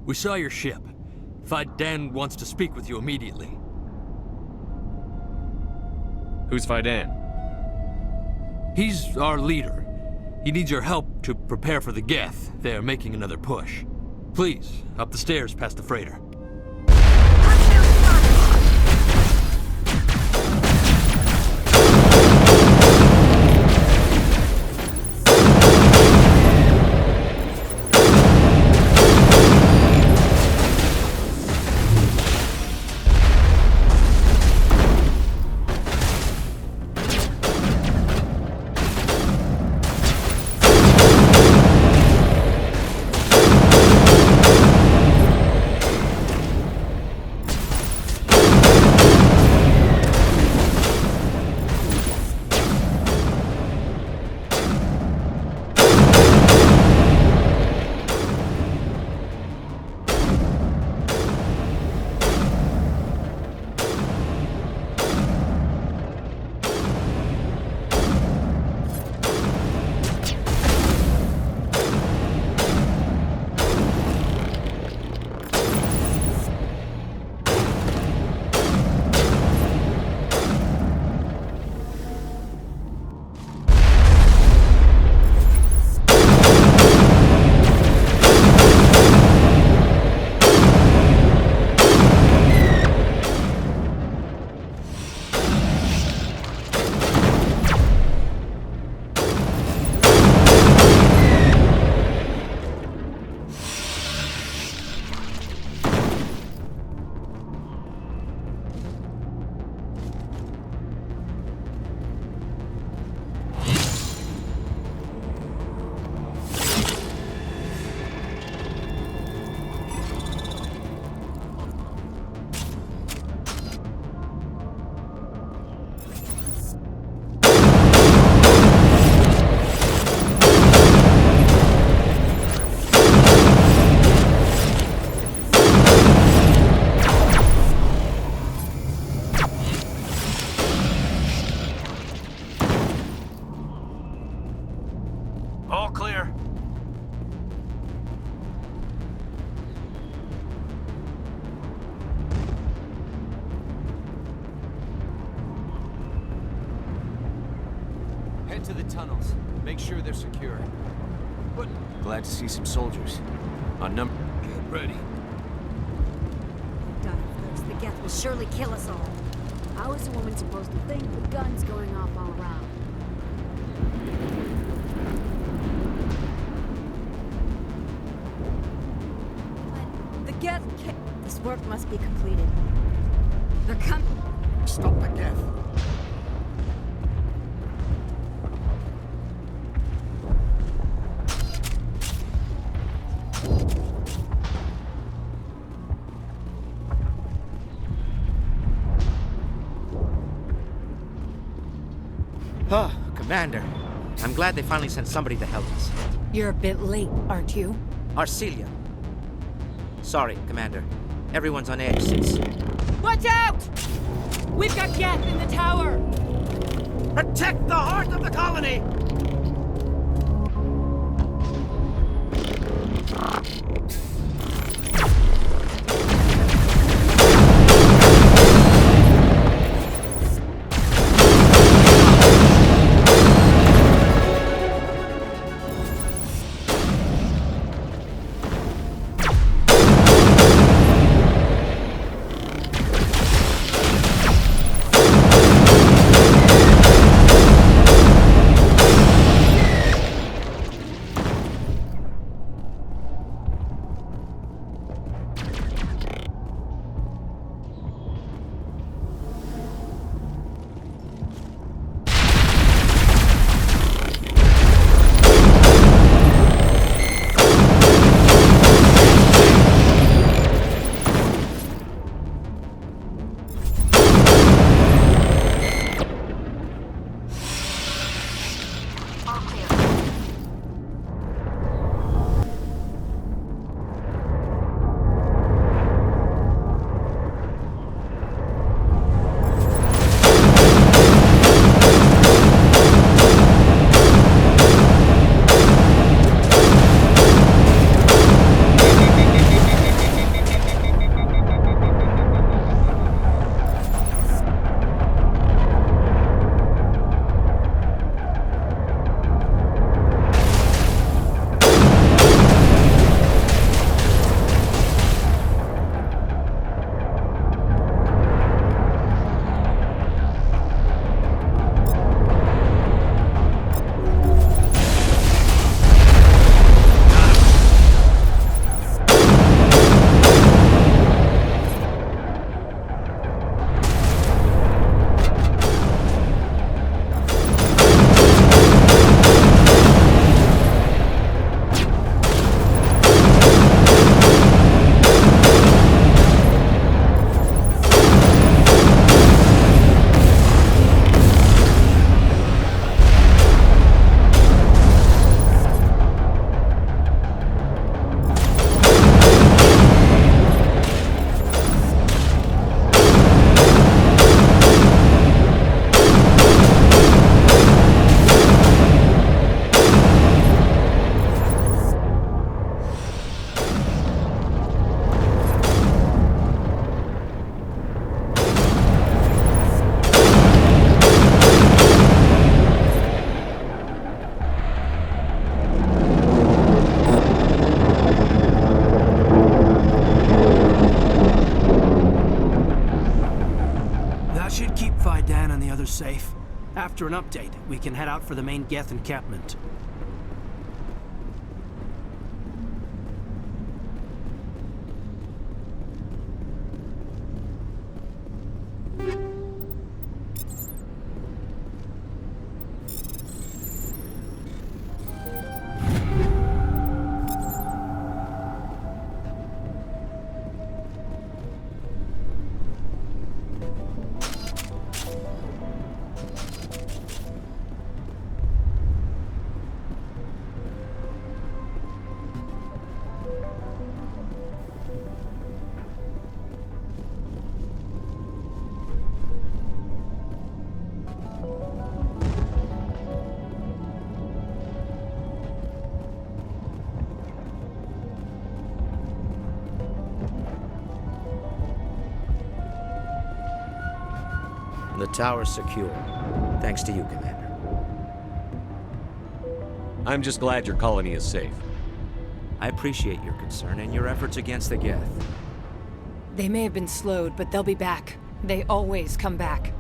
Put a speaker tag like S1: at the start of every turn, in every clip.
S1: We saw your ship. Fidan wants to speak with you immediately.
S2: Who's Fidan?
S1: He's our leader. He needs your help to prepare for the Geth. They're making another push. Please, up the stairs past the freighter.
S3: All clear.
S4: Head to the tunnels. Make sure they're secure. But glad to see some soldiers. On number.
S1: Get ready.
S5: The Geth will surely kill us all. How is a woman supposed to think with guns going off all around? But the Geth can't... This work must be completed. They're coming.
S3: Stop the Geth.
S6: Oh, Commander. I'm glad they finally sent somebody to help us.
S5: You're a bit late, aren't you?
S6: Arcelia. Sorry, Commander. Everyone's on edge since...
S7: Watch out! We've got Geth in the tower!
S6: Protect the heart of the colony!
S8: After an update, we can head out for the main Geth encampment.
S6: The tower's secure. Thanks to you, Commander.
S2: I'm just glad your colony is safe.
S6: I appreciate your concern and your efforts against the Geth.
S7: They may have been slowed, but they'll be back. They always come back.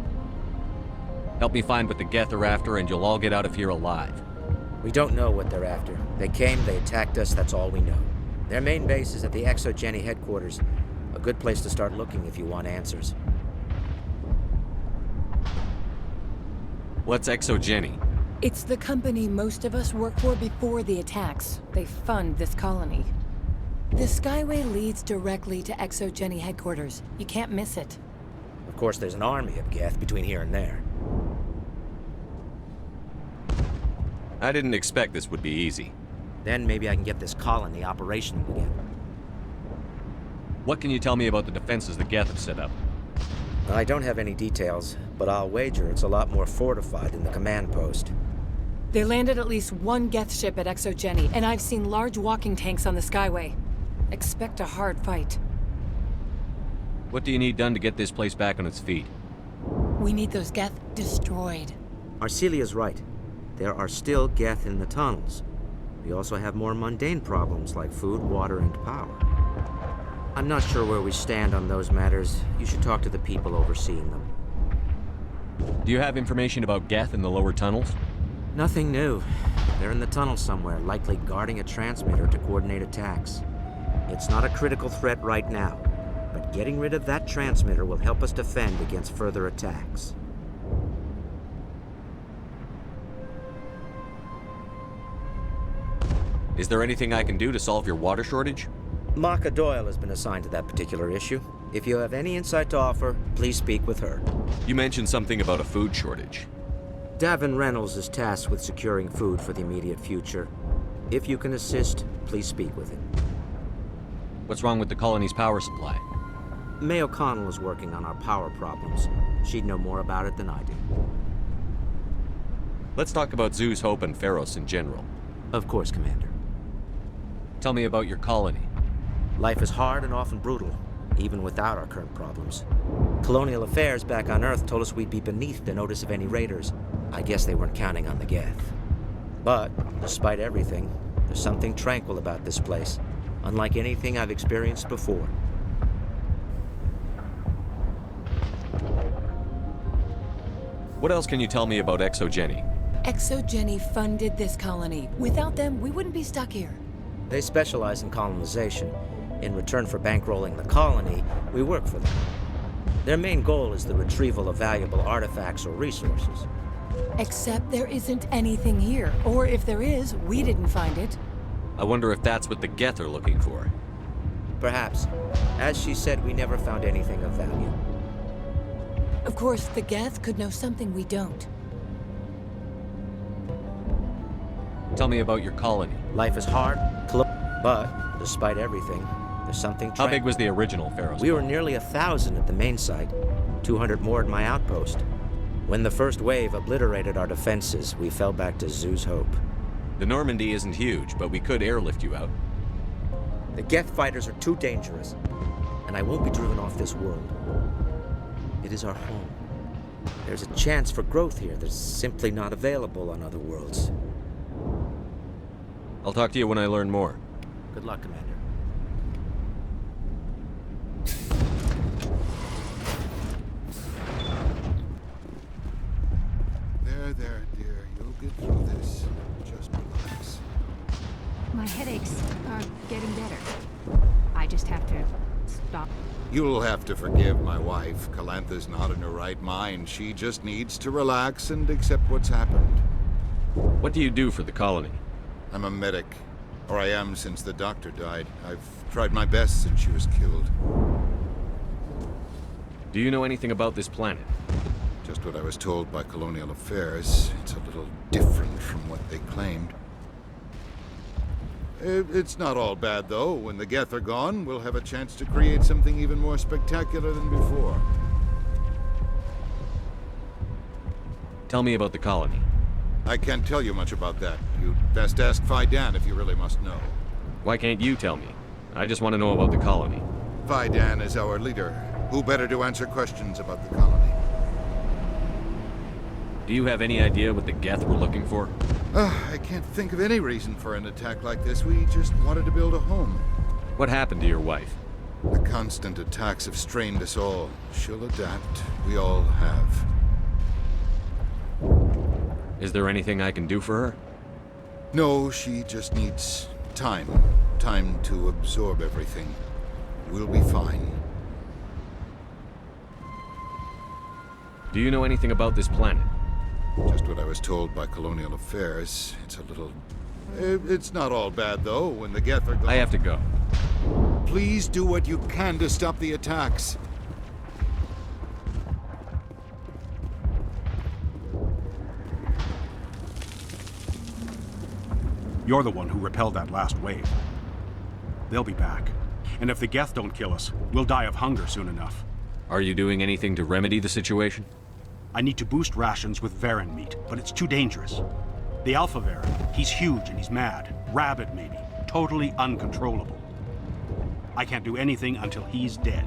S2: Help me find what the Geth are after, and you'll all get out of here alive.
S6: We don't know what they're after. They came, they attacked us, that's all we know. Their main base is at the Exogeny headquarters. A good place to start looking if you want answers.
S2: What's Exogeny?
S7: It's the company most of us work for before the attacks. They fund this colony. The Skyway leads directly to Exogeny headquarters. You can't miss it.
S6: Of course, there's an army of Geth between here and there.
S2: I didn't expect this would be easy.
S6: Then maybe I can get this colony operational again.
S2: What can you tell me about the defenses the Geth have set up?
S6: I don't have any details, but I'll wager it's a lot more fortified than the command post.
S7: They landed at least one Geth ship at Exogeny, and I've seen large walking tanks on the Skyway. Expect a hard fight.
S2: What do you need done to get this place back on its feet?
S7: We need those Geth destroyed.
S6: Arcelia's right. There are still Geth in the tunnels. We also have more mundane problems like food, water, and power. I'm not sure where we stand on those matters. You should talk to the people overseeing them.
S2: Do you have information about Geth in the lower tunnels?
S6: Nothing new. They're in the tunnel somewhere, likely guarding a transmitter to coordinate attacks. It's not a critical threat right now, but getting rid of that transmitter will help us defend against further attacks.
S2: Is there anything I can do to solve your water shortage?
S6: Maka Doyle has been assigned to that particular issue. If you have any insight to offer, please speak with her.
S2: You mentioned something about a food shortage.
S6: Davin Reynolds is tasked with securing food for the immediate future. If you can assist, please speak with him.
S2: What's wrong with the colony's power supply?
S6: May O'Connell is working on our power problems. She'd know more about it than I do.
S2: Let's talk about Zeus, Hope, and Pharos in general.
S6: Of course, Commander.
S2: Tell me about your colony.
S6: Life is hard and often brutal, even without our current problems. Colonial affairs back on Earth told us we'd be beneath the notice of any raiders. I guess they weren't counting on the Geth. But, despite everything, there's something tranquil about this place, unlike anything I've experienced before.
S2: What else can you tell me about Exogeny?
S7: Exogeny funded this colony. Without them, we wouldn't be stuck here.
S6: They specialize in colonization. In return for bankrolling the colony, we work for them. Their main goal is the retrieval of valuable artifacts or resources.
S7: Except there isn't anything here. Or if there is, we didn't find it.
S2: I wonder if that's what the Geth are looking for.
S6: Perhaps. As she said, we never found anything of value.
S7: Of course, the Geth could know something we don't.
S2: Tell me about your colony.
S6: Life is hard, but despite everything, there's something
S2: How big was the original Pharos?
S6: We were nearly 1,000 at the main site, 200 more at my outpost. When the first wave obliterated our defenses, we fell back to Zeus' Hope.
S2: The Normandy isn't huge, but we could airlift you out.
S6: The Geth fighters are too dangerous, and I won't be driven off this world. It is our home. There's a chance for growth here that's simply not available on other worlds.
S2: I'll talk to you when I learn more.
S6: Good luck, Commander.
S5: My headaches are getting better. I just have to stop.
S9: You'll have to forgive my wife. Calantha's not in her right mind. She just needs to relax and accept what's happened.
S2: What do you do for the colony?
S9: I'm a medic. Or I am since the doctor died. I've tried my best since she was killed.
S2: Do you know anything about this planet?
S9: Just what I was told by Colonial Affairs. It's a little different from what they claimed. It's not all bad, though. When the Geth are gone, we'll have a chance to create something even more spectacular than before.
S2: Tell me about the colony.
S9: I can't tell you much about that. You'd best ask Fidan if you really must know.
S2: Why can't you tell me? I just want to know about the colony.
S9: Fidan is our leader. Who better to answer questions about the colony?
S2: Do you have any idea what the Geth were looking for?
S9: I can't think of any reason for an attack like this. We just wanted to build a home.
S2: What happened to your wife?
S9: The constant attacks have strained us all. She'll adapt. We all have.
S2: Is there anything I can do for her?
S9: No, she just needs time. Time to absorb everything. We'll be fine.
S2: Do you know anything about this planet?
S9: Just what I was told by Colonial Affairs. It's a little... It's not all bad, though. When the Geth are gone...
S2: I have to go.
S9: Please do what you can to stop the attacks.
S10: You're the one who repelled that last wave. They'll be back. And if the Geth don't kill us, we'll die of hunger soon enough.
S2: Are you doing anything to remedy the situation?
S10: I need to boost rations with Varen meat, but it's too dangerous. The Alpha Varen, he's huge and he's mad. Rabid, maybe. Totally uncontrollable. I can't do anything until he's dead.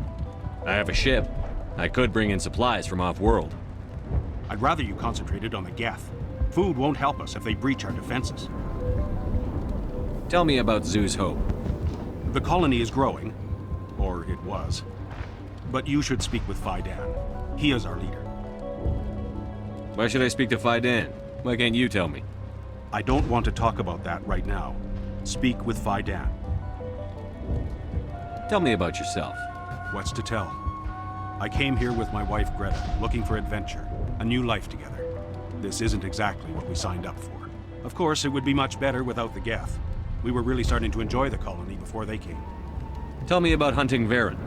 S2: I have a ship. I could bring in supplies from off-world.
S10: I'd rather you concentrated on the Geth. Food won't help us if they breach our defenses.
S2: Tell me about Zoo's Hope.
S10: The colony is growing. Or it was. But you should speak with Fidan. He is our leader.
S2: Why should I speak to Fidan? Why can't you tell me?
S10: I don't want to talk about that right now. Speak with Fidan.
S2: Tell me about yourself.
S10: What's to tell? I came here with my wife Greta, looking for adventure, a new life together. This isn't exactly what we signed up for. Of course, it would be much better without the Geth. We were really starting to enjoy the colony before they came.
S2: Tell me about hunting Varen.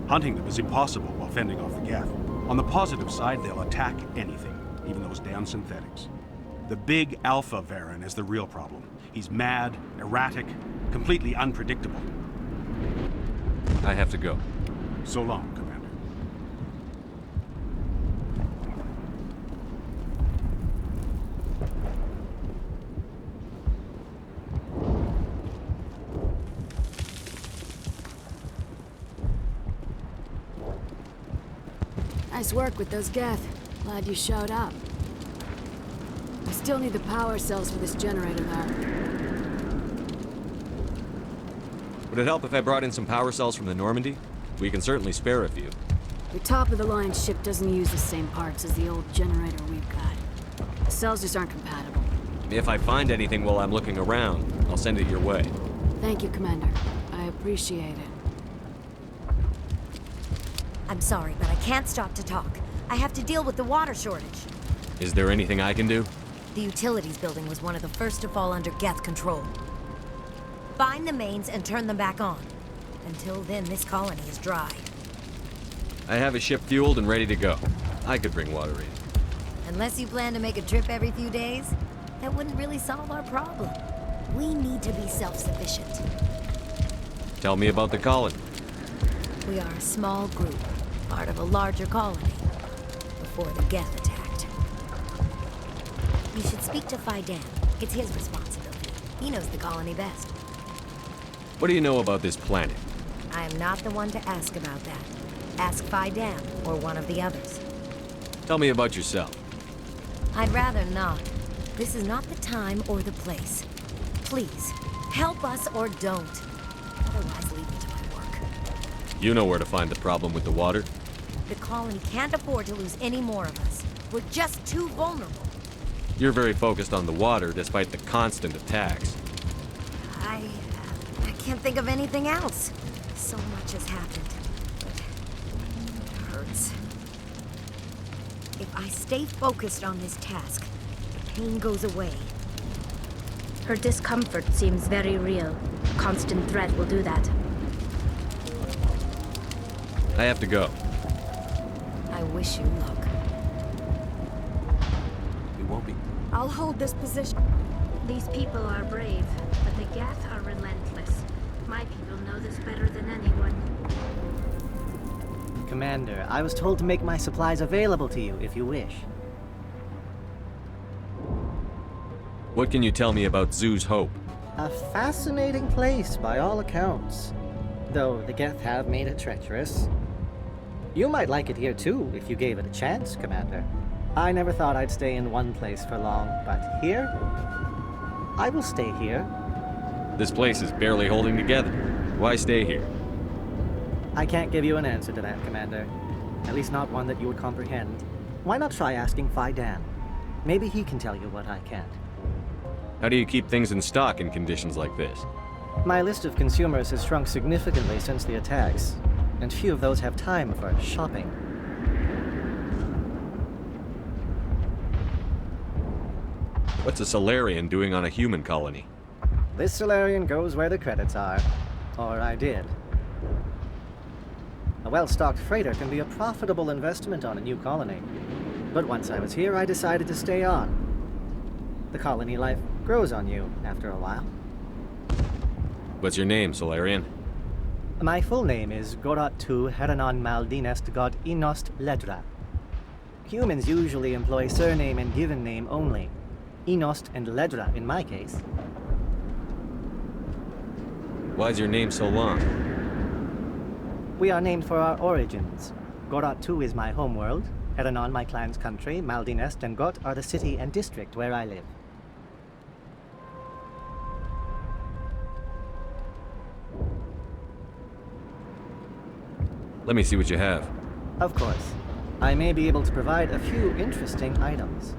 S10: Hunting them is impossible while fending off the Geth. On the positive side, they'll attack anything, even those damn synthetics. The big Alpha Varen is the real problem. He's mad, erratic, completely unpredictable.
S2: I have to go.
S10: So long, Commander.
S5: Nice work with those Geth. Glad you showed up. I still need the power cells for this generator, though.
S2: Would it help if I brought in some power cells from the Normandy? We can certainly spare a few.
S5: The top-of-the-line ship doesn't use the same parts as the old generator we've got. The cells just aren't compatible.
S2: If I find anything while I'm looking around, I'll send it your way.
S5: Thank you, Commander. I appreciate it.
S11: I'm sorry, but I can't stop to talk. I have to deal with the water shortage.
S2: Is there anything I can do?
S11: The utilities building was one of the first to fall under Geth control. Find the mains and turn them back on. Until then, this colony is dry.
S2: I have a ship fueled and ready to go. I could bring water in.
S11: Unless you plan to make a trip every few days, that wouldn't really solve our problem. We need to be self-sufficient.
S2: Tell me about the colony.
S11: We are a small group, part of a larger colony, before the Geth attacked. You should speak to Fidan. It's his responsibility. He knows the colony best.
S2: What do you know about this planet?
S11: I am not the one to ask about that. Ask Fidan or one of the others.
S2: Tell me about yourself.
S11: I'd rather not. This is not the time or the place. Please, help us or don't. Otherwise, leave me to my work.
S2: You know where to find the problem with the water?
S11: The colony can't afford to lose any more of us. We're just too vulnerable.
S2: You're very focused on the water despite the constant attacks.
S11: I can't think of anything else. So much has happened. It hurts. If I stay focused on this task, the pain goes away.
S12: Her discomfort seems very real. Constant threat will do that.
S2: I have to go.
S5: I wish you luck.
S4: We won't be.
S5: I'll hold this position.
S12: These people are brave, but the Geth are relentless. My people know this better than anyone.
S13: Commander, I was told to make my supplies available to you if you wish.
S2: What can you tell me about Zoo's Hope?
S13: A fascinating place by all accounts. Though the Geth have made it treacherous. You might like it here too, if you gave it a chance, Commander. I never thought I'd stay in one place for long, but here? I will stay here.
S2: This place is barely holding together. Why stay here?
S13: I can't give you an answer to that, Commander. At least not one that you would comprehend. Why not try asking Dan? Maybe he can tell you what I can't.
S2: How do you keep things in stock in conditions like this?
S13: My list of consumers has shrunk significantly since the attacks, and few of those have time for shopping.
S2: What's a Solarian doing on a human colony?
S13: This Solarian goes where the credits are. Or I did. A well-stocked freighter can be a profitable investment on a new colony. But once I was here, I decided to stay on. The colony life grows on you after a while.
S2: What's your name, Solarian?
S13: My full name is Goratu Heranon Maldinest God Inost Ledra. Humans usually employ surname and given name only. Inost and Ledra in my case.
S2: Why's your name so long?
S13: We are named for our origins. Goratu is my homeworld, Heranon my clan's country, Maldinest and Got are the city and district where I live.
S2: Let me see what you have.
S13: Of course. I may be able to provide a few interesting items.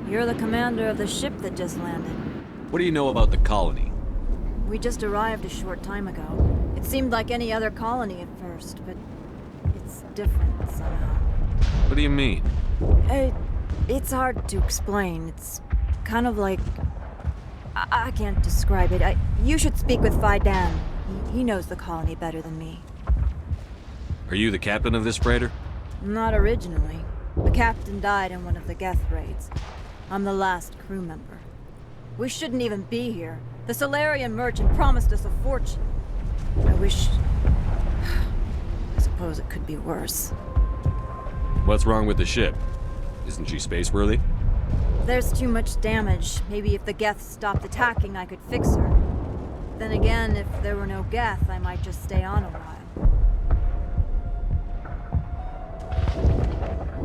S5: You're the commander of the ship that just landed.
S2: What do you know about the colony?
S5: We just arrived a short time ago. It seemed like any other colony at first, but it's different somehow.
S2: What do you mean?
S14: It's hard to explain. It's kind of like... I can't describe it. You should speak with Phi Dan. He knows the colony better than me.
S2: Are you the captain of this freighter?
S14: Not originally. The captain died in one of the Geth raids. I'm the last crew member. We shouldn't even be here. The Solarian merchant promised us a fortune. I wish... I suppose it could be worse.
S2: What's wrong with the ship? Isn't she space-worthy?
S14: There's too much damage. Maybe if the Geth stopped attacking, I could fix her. Then again, if there were no Geth, I might just stay on a while.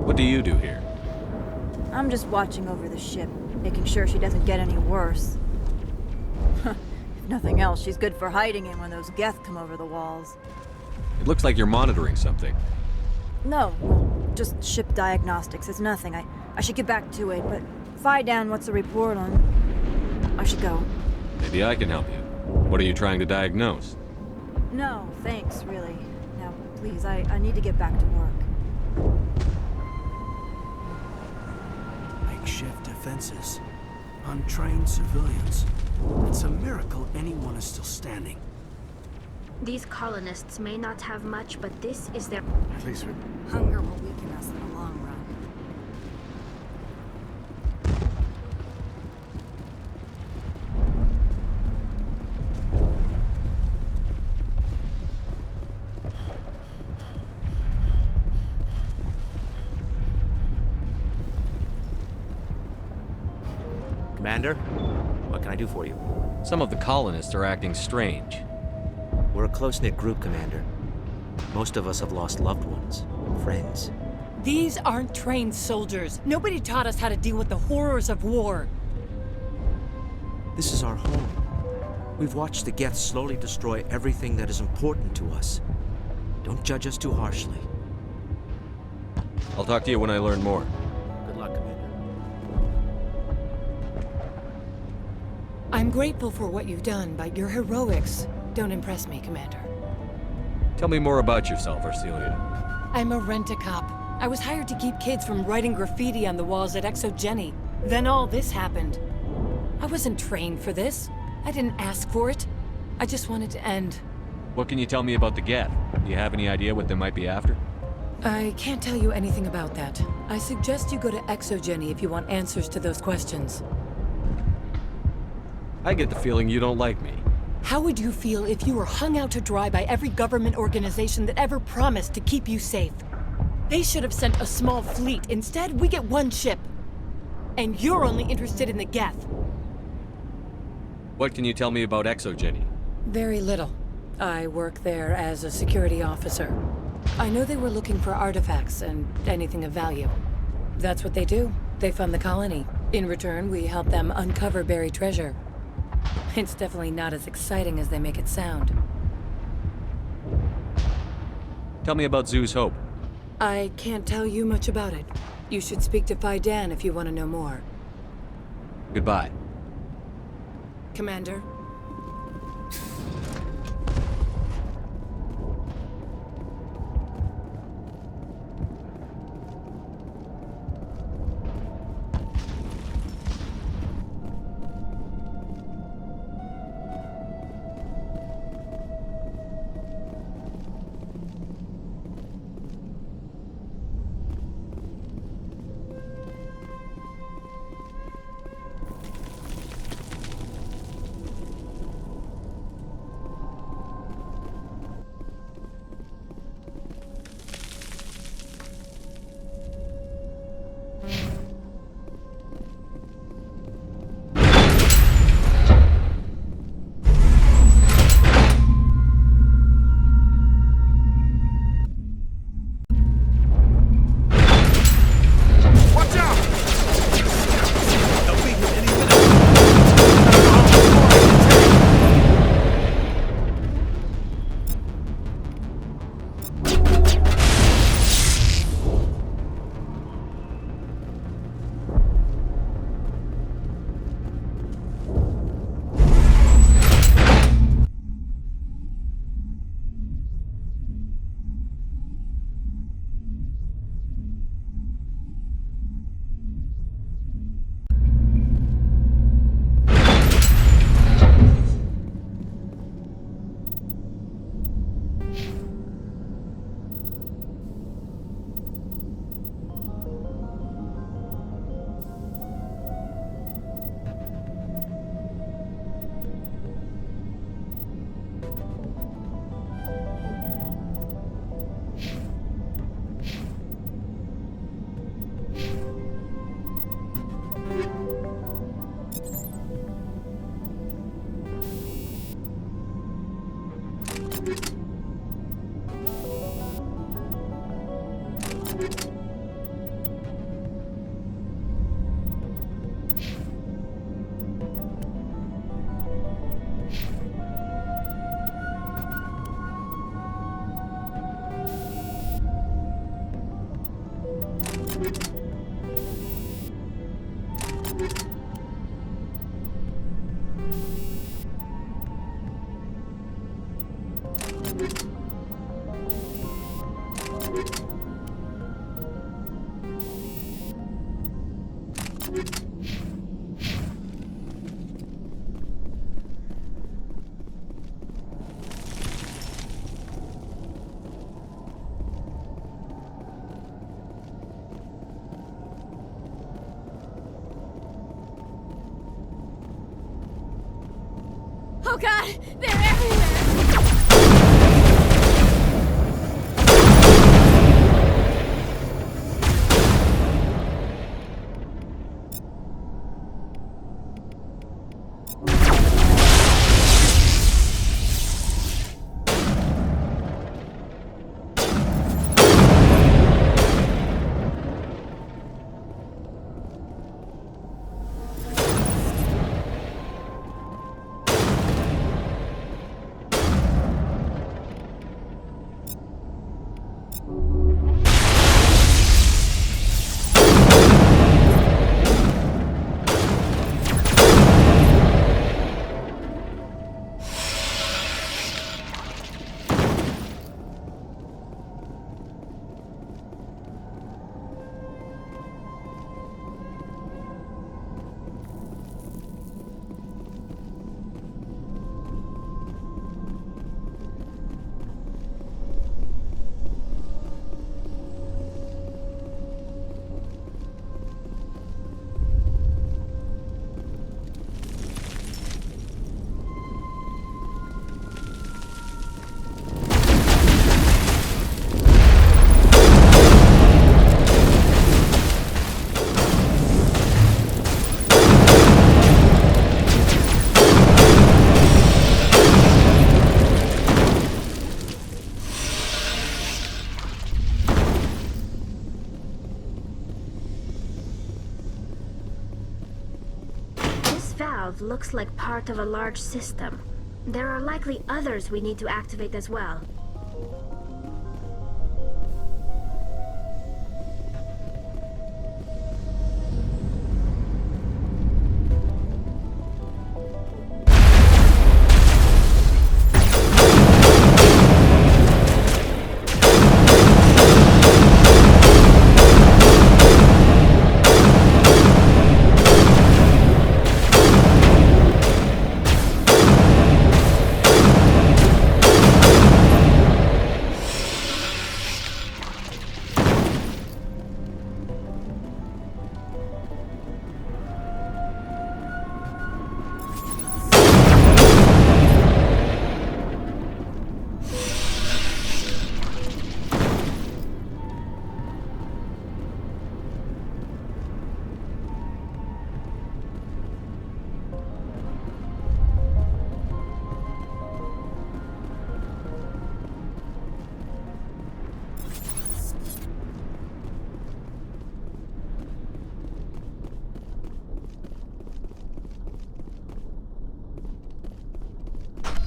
S2: What do you do here?
S14: I'm just watching over the ship, making sure she doesn't get any worse. If nothing else, she's good for hiding in when those Geth come over the walls.
S2: It looks like you're monitoring something.
S14: No, just ship diagnostics. It's nothing. I should get back to it, but Phi Dan, what's the report on? I should go.
S2: Maybe I can help you. What are you trying to diagnose?
S14: No, thanks, really. Now, please, I need to get back to work.
S8: Makeshift defenses. Untrained civilians. It's a miracle anyone is still standing.
S12: These colonists may not have much, but this is their...
S8: At least we...
S14: Hunger will weaken us in the long run.
S6: Commander, what can I do for you?
S2: Some of the colonists are acting strange.
S6: We're a close-knit group, Commander. Most of us have lost loved ones, friends.
S7: These aren't trained soldiers. Nobody taught us how to deal with the horrors of war.
S6: This is our home. We've watched the Geth slowly destroy everything that is important to us. Don't judge us too harshly.
S2: I'll talk to you when I learn more.
S6: Good luck, Commander.
S7: I'm grateful for what you've done, but your heroics don't impress me, Commander.
S2: Tell me more about yourself, Arcelia.
S7: I'm a rent-a-cop. I was hired to keep kids from writing graffiti on the walls at Exogeny. Then all this happened. I wasn't trained for this. I didn't ask for it. I just wanted to end.
S2: What can you tell me about the Geth? Do you have any idea what they might be after?
S7: I can't tell you anything about that. I suggest you go to Exogeny if you want answers to those questions.
S2: I get the feeling you don't like me.
S7: How would you feel if you were hung out to dry by every government organization that ever promised to keep you safe? They should have sent a small fleet. Instead, we get one ship. And you're only interested in the Geth.
S2: What can you tell me about Exogeny?
S7: Very little. I work there as a security officer. I know they were looking for artifacts and anything of value. That's what they do. They fund the colony. In return, we help them uncover buried treasure. It's definitely not as exciting as they make it sound.
S2: Tell me about Zoo's Hope.
S7: I can't tell you much about it. You should speak to Phi Dan if you want to know more.
S2: Goodbye.
S7: Commander?
S5: Oh god! They're everywhere!
S12: Looks like part of a large system. There are likely others we need to activate as well.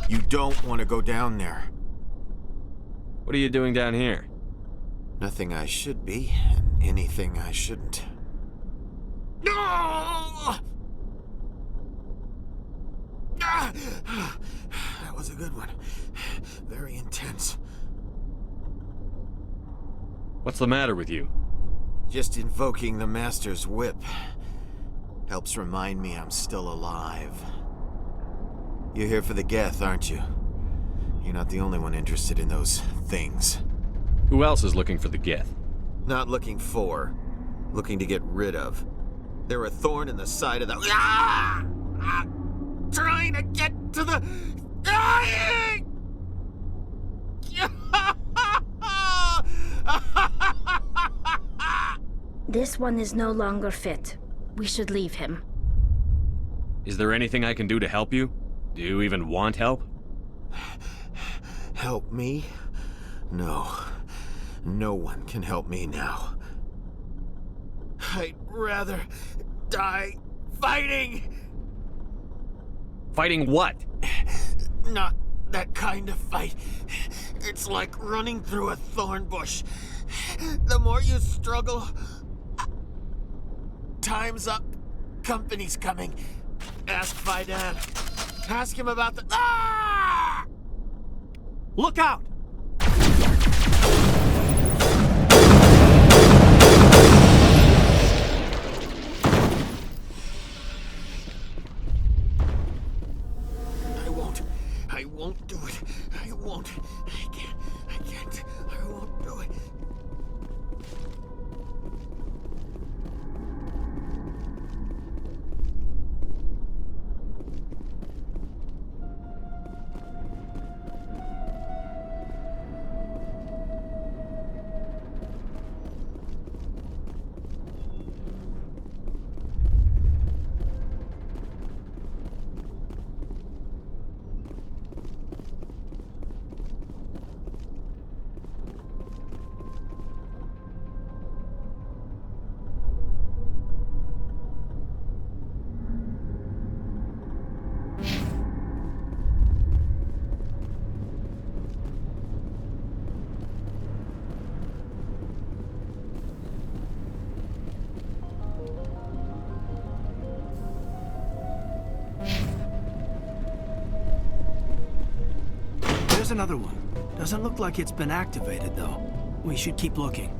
S4: You don't want to go down there.
S2: What are you doing down here?
S4: Nothing I should be, and anything I shouldn't. No! That was a good one. Very intense.
S2: What's the matter with you?
S4: Just invoking the Master's whip helps remind me I'm still alive. You're here for the Geth, aren't you? You're not the only one interested in those things.
S2: Who else is looking for the Geth?
S4: Not looking for. Looking to get rid of. They're a thorn in the side of the... Trying to get to the... Dying!
S12: This one is no longer fit. We should leave him.
S2: Is there anything I can do to help you? Do you even want help?
S4: Help me? No. No one can help me now. I'd rather die fighting!
S2: Fighting what?
S4: Not that kind of fight. It's like running through a thorn bush. The more you struggle, Time's up. Company's coming. Ask Fidan. Ask him about the... Ah!
S8: Look out!
S4: I won't do it. I won't. I can't. I won't do it.
S8: There's another one. Doesn't look like it's been activated, though. We should keep looking.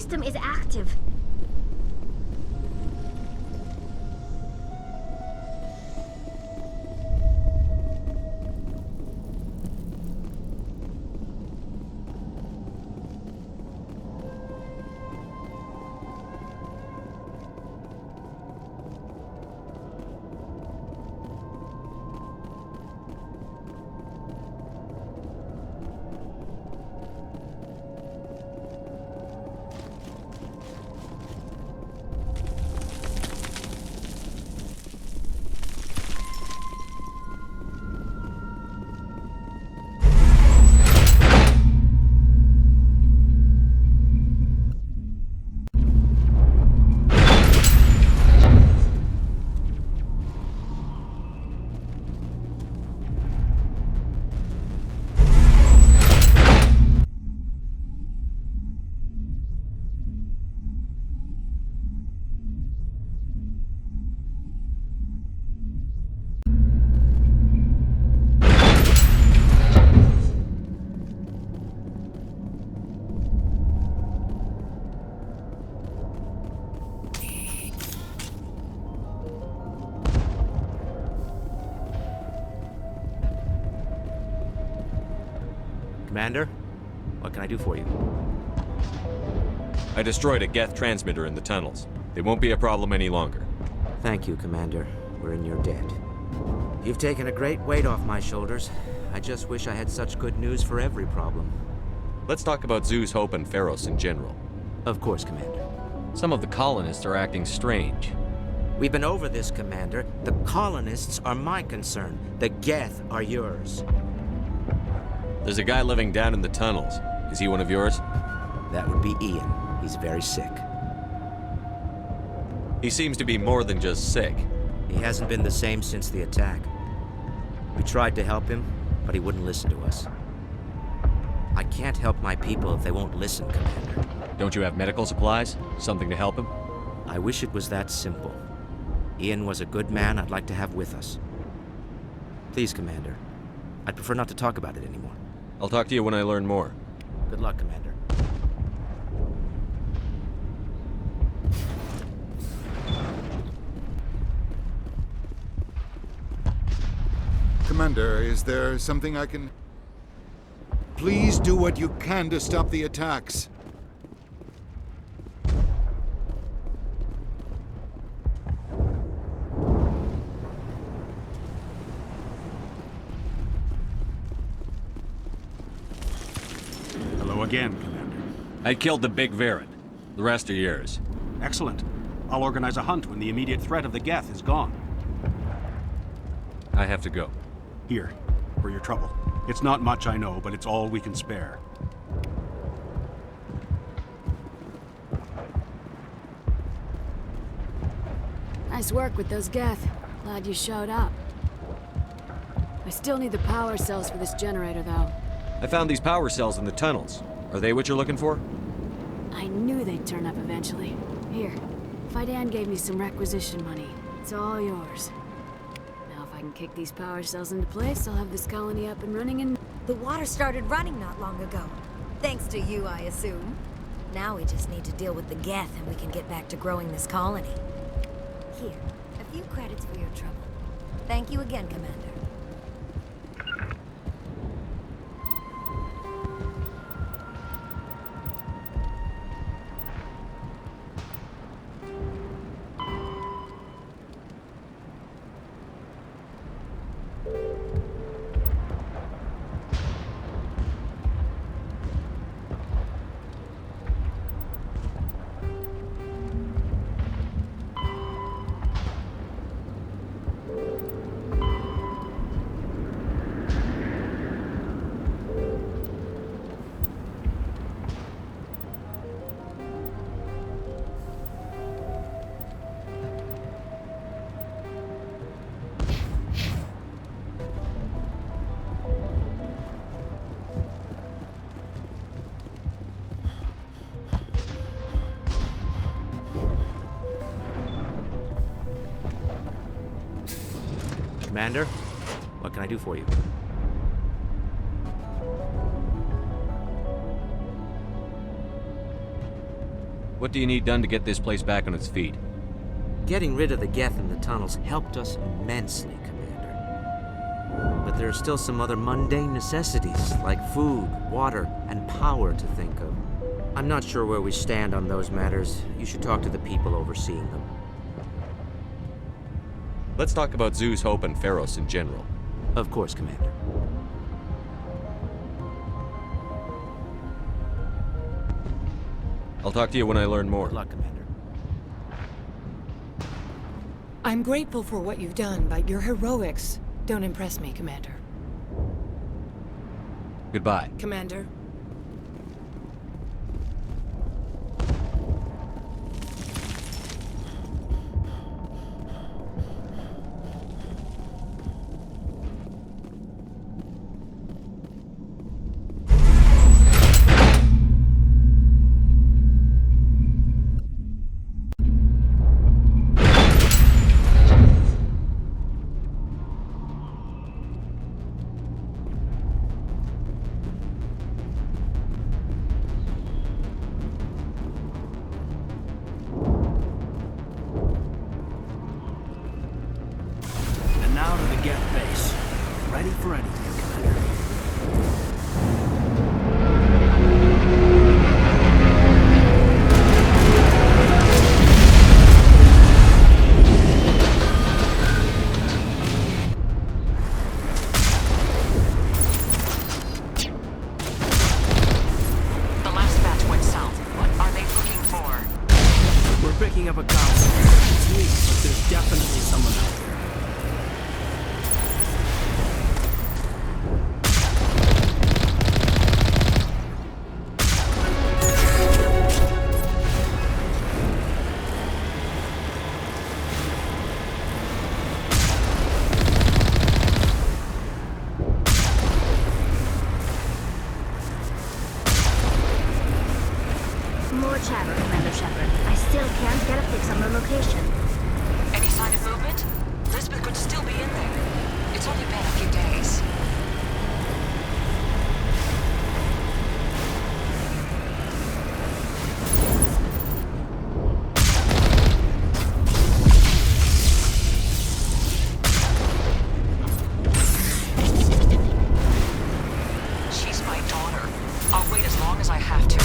S12: system is active.
S6: Commander, what can I do for you?
S2: I destroyed a Geth transmitter in the tunnels. They won't be a problem any longer.
S6: Thank you, Commander. We're in your debt. You've taken a great weight off my shoulders. I just wish I had such good news for every problem.
S2: Let's talk about Zoo's Hope and Pharos in general.
S6: Of course, Commander.
S2: Some of the colonists are acting strange.
S6: We've been over this, Commander. The colonists are my concern. The Geth are yours.
S2: There's a guy living down in the tunnels. Is he one of yours?
S6: That would be Ian. He's very sick.
S2: He seems to be more than just sick.
S6: He hasn't been the same since the attack. We tried to help him, but he wouldn't listen to us. I can't help my people if they won't listen, Commander.
S2: Don't you have medical supplies? Something to help him?
S6: I wish it was that simple. Ian was a good man I'd like to have with us. Please, Commander. I'd prefer not to talk about it anymore.
S2: I'll talk to you when I learn more.
S6: Good luck, Commander.
S9: Commander, is there something I can... Please do what you can to stop the attacks.
S10: Hello again, Commander.
S2: I killed the big Varren. The rest are yours.
S10: Excellent. I'll organize a hunt when the immediate threat of the Geth is gone.
S2: I have to go.
S10: Here, for your trouble. It's not much, I know, but it's all we can spare.
S5: Nice work with those Geth. Glad you showed up. I still need the power cells for this generator, though.
S2: I found these power cells in the tunnels. Are they what you're looking for?
S5: I knew they'd turn up eventually. Here, Fidan gave me some requisition money. It's all yours. Now if I can kick these power cells into place, I'll have this colony up and running in...
S11: The water started running not long ago. Thanks to you, I assume. Now we just need to deal with the Geth and we can get back to growing this colony. Here, a few credits for your trouble. Thank you again, Commander.
S6: Commander, what can I do for you?
S2: What do you need done to get this place back on its feet?
S6: Getting rid of the Geth in the tunnels helped us immensely, Commander. But there are still some other mundane necessities, like food, water, and power to think of. I'm not sure where we stand on those matters. You should talk to the people overseeing them.
S2: Let's talk about Zoo's Hope and Pharos in general.
S6: Of course, Commander.
S2: I'll talk to you when I learn more.
S6: Good luck, Commander.
S7: I'm grateful for what you've done, but your heroics don't impress me, Commander.
S2: Goodbye.
S7: Commander.
S8: Now to the Geth base. Ready for anything, Commander.
S15: The last batch went south. What are they looking for?
S8: We're picking up a concept. It's neat, but there's definitely someone out there.
S12: More chatter, Commander Shepard. I still can't get a fix on the location.
S15: Any sign of movement? Lisbeth could still be in there. It's only been a few days. She's my daughter. I'll wait as long as I have to.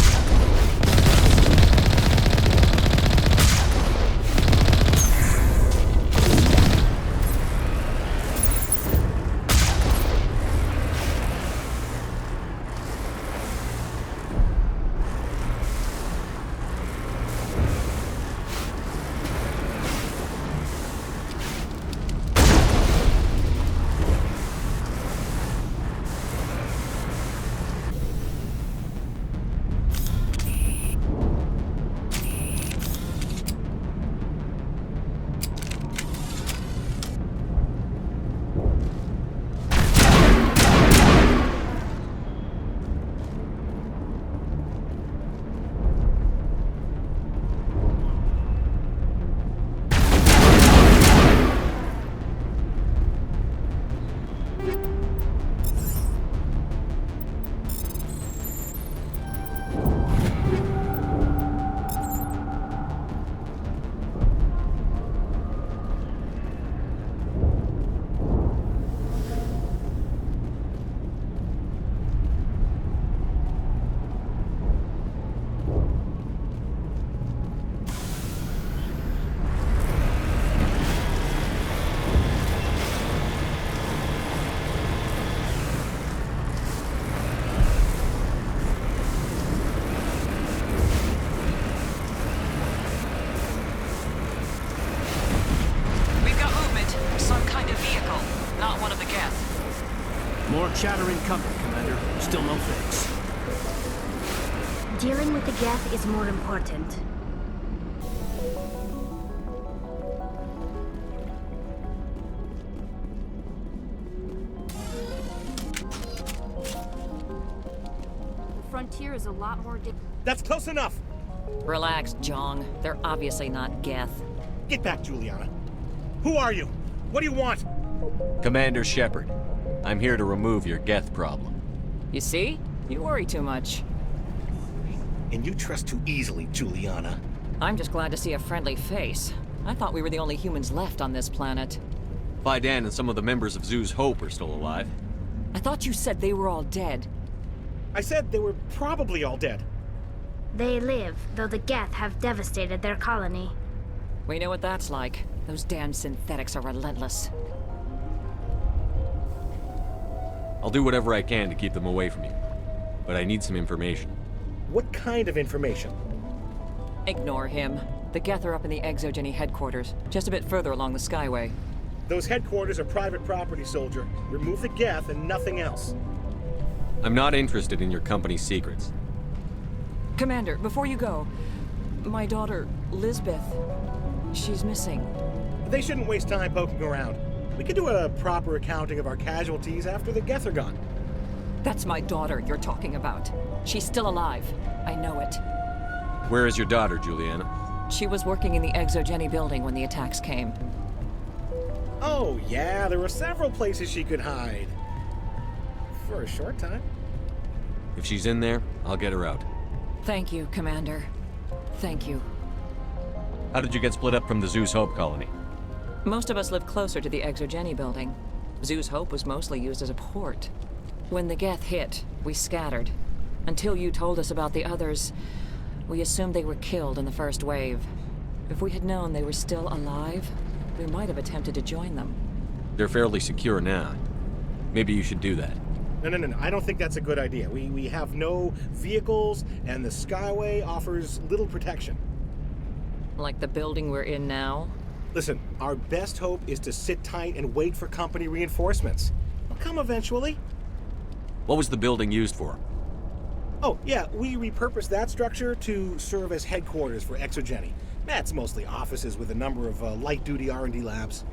S8: More chatter incoming, Commander. Still no fix.
S12: Dealing with the Geth is more important.
S5: The frontier is a lot more
S16: That's close enough!
S15: Relax, Jong. They're obviously not Geth.
S16: Get back, Juliana. Who are you? What do you want?
S2: Commander Shepard, I'm here to remove your Geth problem.
S15: You see? You worry too much.
S16: and you trust too easily, Juliana.
S15: I'm just glad to see a friendly face. I thought we were the only humans left on this planet.
S2: Fidan and some of the members of Zoo's Hope are still alive.
S15: I thought you said they were all dead.
S16: I said they were probably all dead.
S12: They live, though the Geth have devastated their colony.
S15: We know what that's like. Those damn synthetics are relentless.
S2: I'll do whatever I can to keep them away from you. But I need some information.
S16: What kind of information?
S15: Ignore him. The Geth are up in the Exogeny headquarters, just a bit further along the Skyway.
S16: Those headquarters are private property, soldier. Remove the Geth and nothing else.
S2: I'm not interested in your company's secrets.
S15: Commander, before you go, my daughter, Lisbeth, she's missing.
S16: They shouldn't waste time poking around. We could do a proper accounting of our casualties after the Geth are gone.
S15: That's my daughter you're talking about. She's still alive. I know it.
S2: Where is your daughter, Juliana?
S15: She was working in the Exogeny building when the attacks came.
S16: Oh, yeah, there were several places she could hide. For a short time.
S2: If she's in there, I'll get her out.
S15: Thank you, Commander. Thank you.
S2: How did you get split up from the Zoo's Hope colony?
S15: Most of us live closer to the Exogeny building. Zoo's Hope was mostly used as a port. When the Geth hit, we scattered. Until you told us about the others, we assumed they were killed in the first wave. If we had known they were still alive, we might have attempted to join them.
S2: They're fairly secure now. Maybe you should do that.
S16: No. I don't think that's a good idea. We have no vehicles, and the Skyway offers little protection.
S15: Like the building we're in now?
S16: Listen, our best hope is to sit tight and wait for company reinforcements. They'll come eventually.
S2: What was the building used for?
S16: Oh, yeah, we repurposed that structure to serve as headquarters for Exogeny. That's mostly offices with a number of light-duty R&D labs.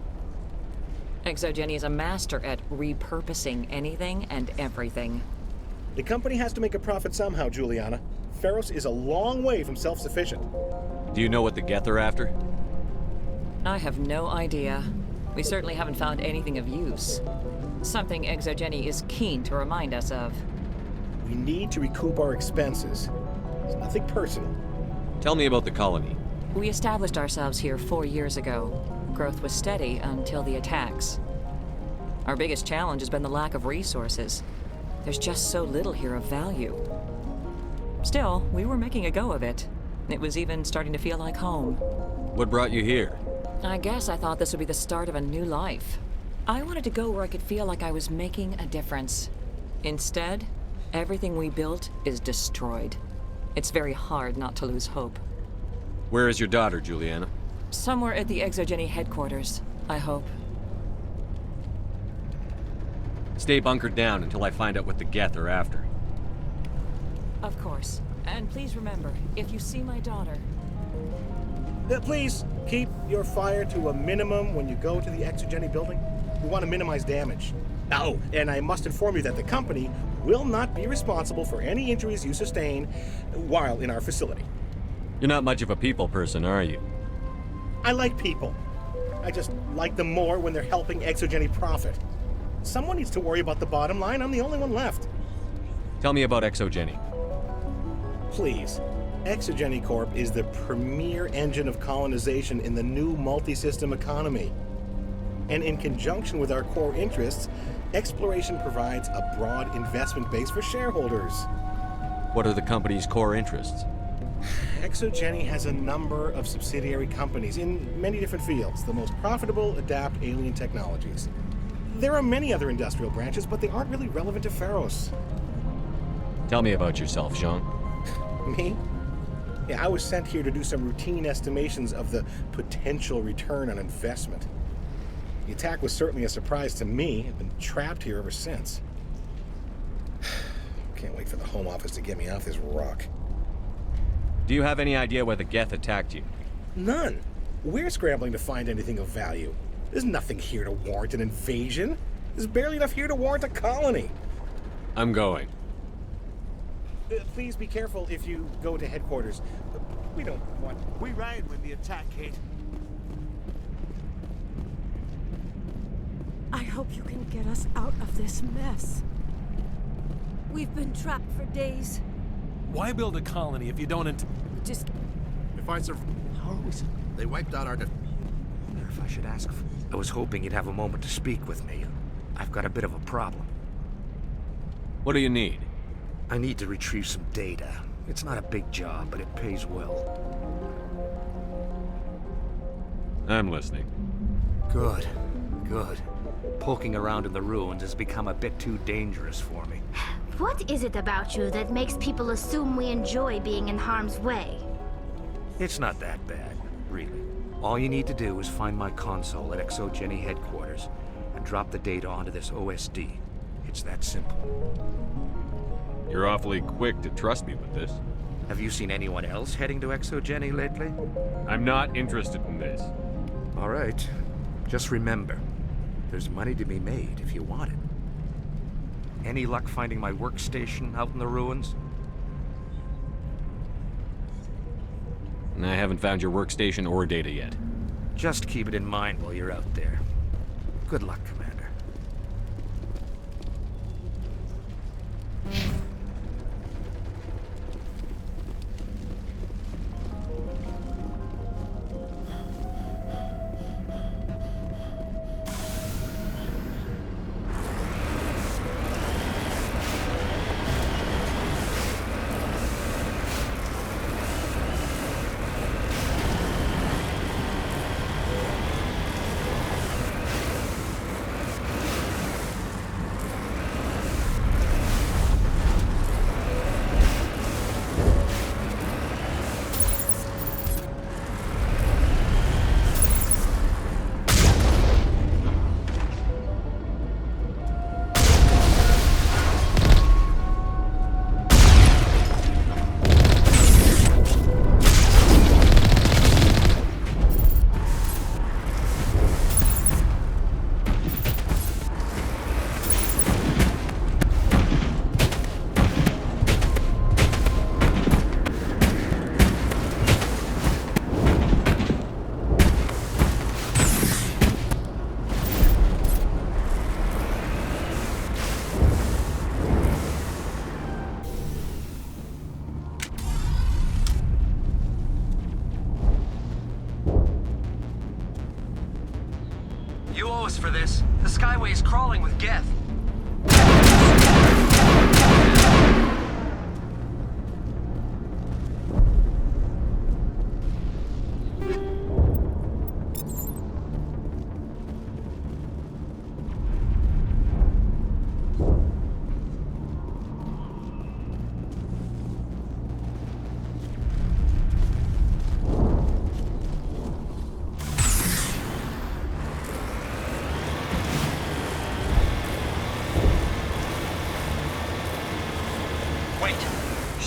S15: Exogeny is a master at repurposing anything and everything.
S16: The company has to make a profit somehow, Juliana. Feros is a long way from self-sufficient.
S2: Do you know what the Geth are after?
S15: I have no idea. We certainly haven't found anything of use. Something Exogeny is keen to remind us of.
S16: We need to recoup our expenses. It's nothing personal.
S2: Tell me about the colony.
S15: We established ourselves here 4 years ago. Growth was steady until the attacks. Our biggest challenge has been the lack of resources. There's just so little here of value. Still, we were making a go of it. It was even starting to feel like home.
S2: What brought you here?
S15: I guess I thought this would be the start of a new life. I wanted to go where I could feel like I was making a difference. Instead, everything we built is destroyed. It's very hard not to lose hope.
S2: Where is your daughter, Juliana?
S15: Somewhere at the Exogeny headquarters, I hope.
S2: Stay bunkered down until I find out what the Geth are after.
S15: Of course. And please remember, if you see my daughter...
S16: Please, keep your fire to a minimum when you go to the Exogeny building. We want to minimize damage. Oh, and I must inform you that the company will not be responsible for any injuries you sustain while in our facility.
S2: You're not much of a people person, are you?
S16: I like people. I just like them more when they're helping Exogeny profit. Someone needs to worry about the bottom line. I'm the only one left.
S2: Tell me about Exogeny.
S16: Please. Exogeny Corp is the premier engine of colonization in the new multi-system economy. And in conjunction with our core interests, exploration provides a broad investment base for shareholders.
S2: What are the company's core interests?
S16: Exogeny has a number of subsidiary companies in many different fields. The most profitable adapt alien technologies. There are many other industrial branches, but they aren't really relevant to Feros.
S2: Tell me about yourself, Jean.
S16: Me? Yeah, I was sent here to do some routine estimations of the potential return on investment. The attack was certainly a surprise to me. I've been trapped here ever since. Can't wait for the Home Office to get me off this rock.
S2: Do you have any idea why the Geth attacked you?
S16: None. We're scrambling to find anything of value. There's nothing here to warrant an invasion. There's barely enough here to warrant a colony.
S2: I'm going.
S16: Please be careful if you go to headquarters. We don't want...
S8: We ran when the attack hit.
S17: I hope you can get us out of this mess. We've been trapped for days.
S3: Why build a colony if you don't
S5: Just...
S3: If I survive...
S6: How are we...
S3: They wiped out our...
S6: I wonder if I should ask for... I was hoping you'd have a moment to speak with me. I've got a bit of a problem.
S2: What do you need?
S6: I need to retrieve some data. It's not a big job, but it pays well.
S2: I'm listening.
S6: Good. Good. Poking around in the ruins has become a bit too dangerous for me.
S12: What is it about you that makes people assume we enjoy being in harm's way?
S6: It's not that bad, really. All you need to do is find my console at Exogeny headquarters and drop the data onto this OSD. It's that simple.
S2: You're awfully quick to trust me with this.
S6: Have you seen anyone else heading to Exogeny lately?
S2: I'm not interested in this.
S6: All right. Just remember, there's money to be made if you want it. Any luck finding my workstation out in the ruins?
S2: I haven't found your workstation or data yet.
S6: Just keep it in mind while you're out there. Good luck, Commander.
S17: You owe us for this. The Skyway is crawling with Geth.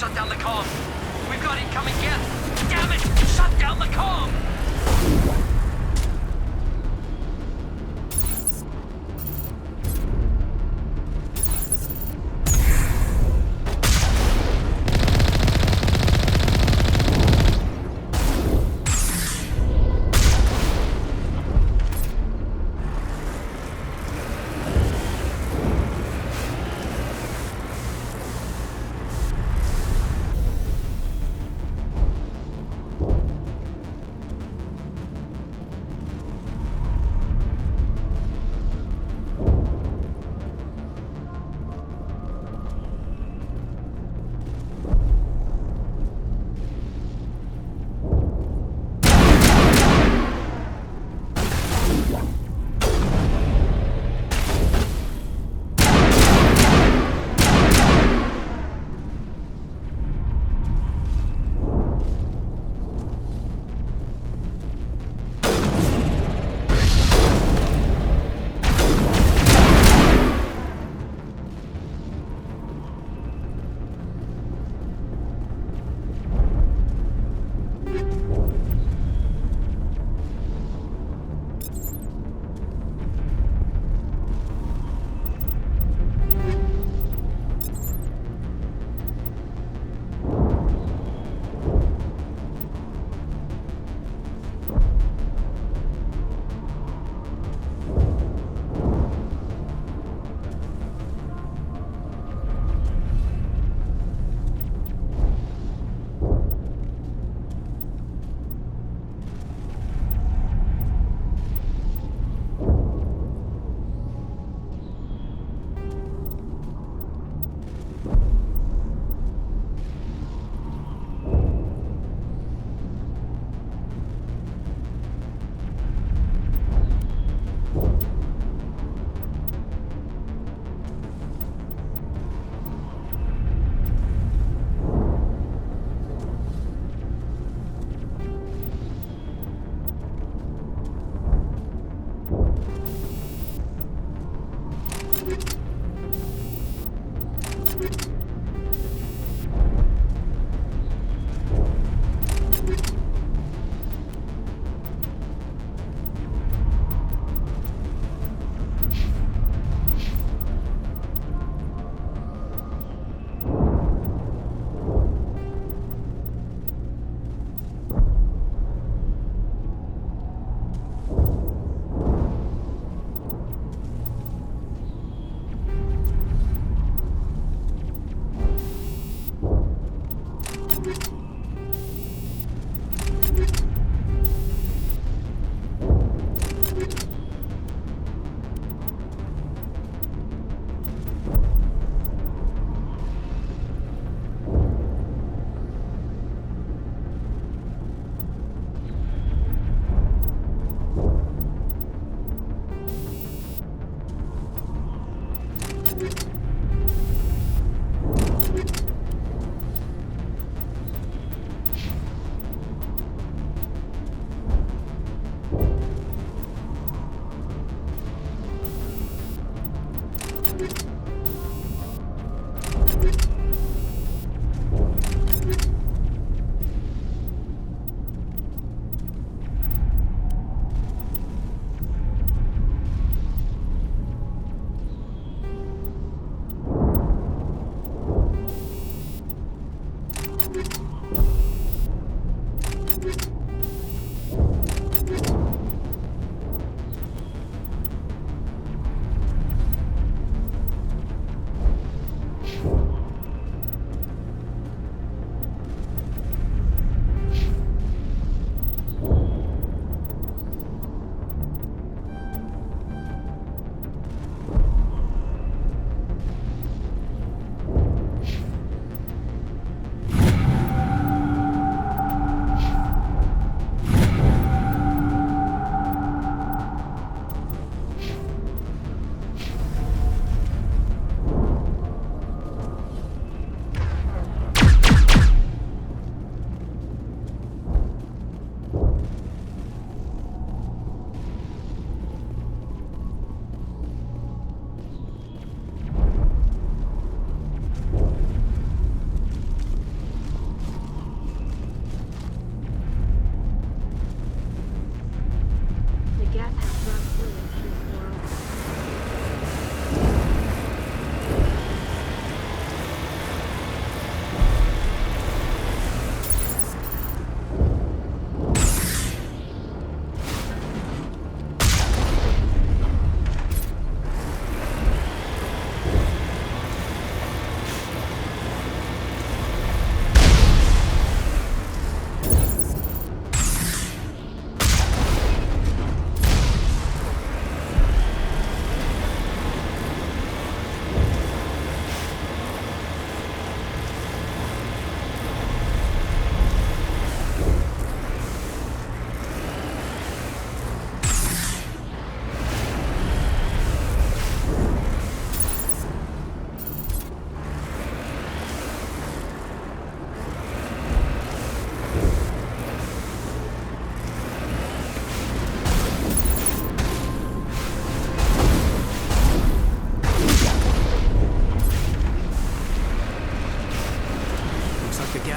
S17: Shut down the comm. We've got incoming Geth. Damn it! Shut down the comm!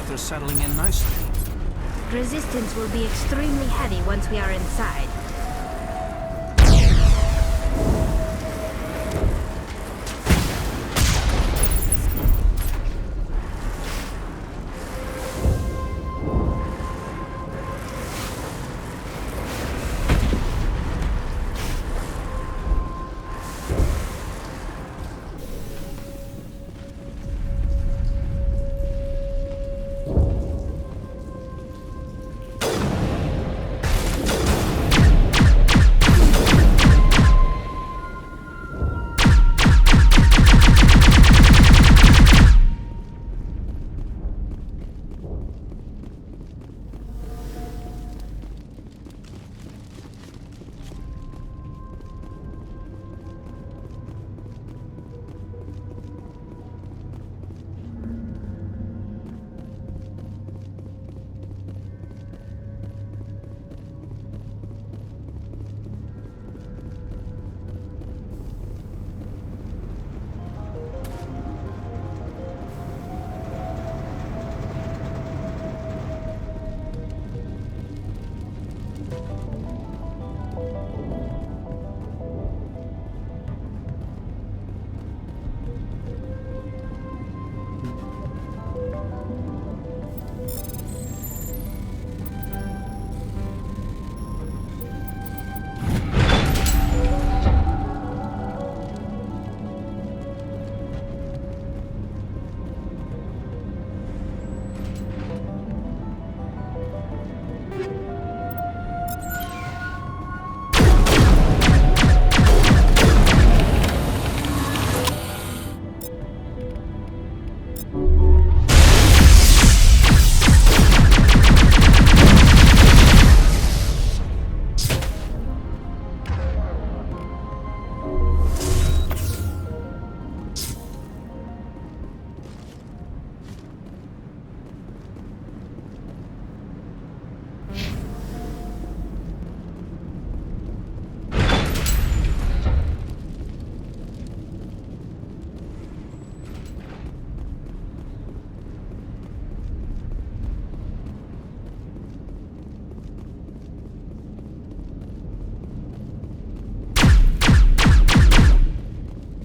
S8: Are settling in nicely.
S12: Resistance will be extremely heavy once we are inside.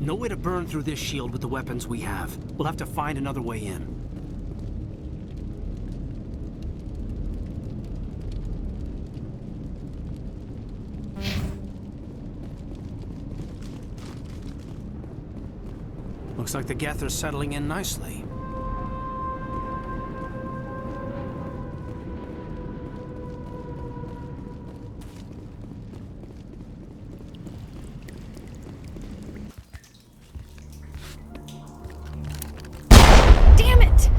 S8: No way to burn through this shield with the weapons we have. We'll have to find another way in. Looks like the Geth are settling in nicely.
S5: Damn it!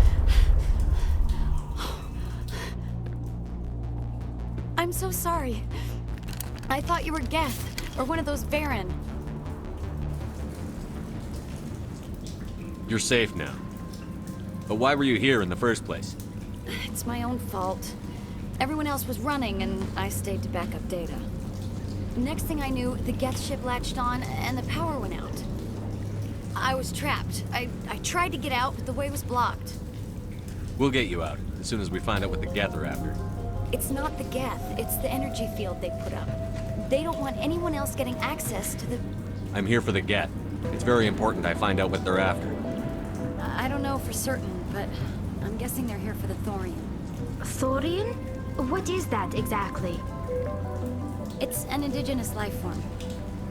S5: I'm so sorry. I thought you were Geth, or one of those Baron.
S2: You're safe now. But why were you here in the first place?
S5: It's my own fault. Everyone else was running, and I stayed to back up data. Next thing I knew, the Geth ship latched on, and the power went out. I was trapped. I tried to get out, but the way was blocked.
S2: We'll get you out, as soon as we find out what the Geth are after.
S5: It's not the Geth, it's the energy field they put up. They don't want anyone else getting access to the...
S2: I'm here for the Geth. It's very important I find out what they're after.
S5: I don't know for certain, but I'm guessing they're here for the Thorian.
S12: Thorian? What is that exactly?
S5: It's an indigenous life form.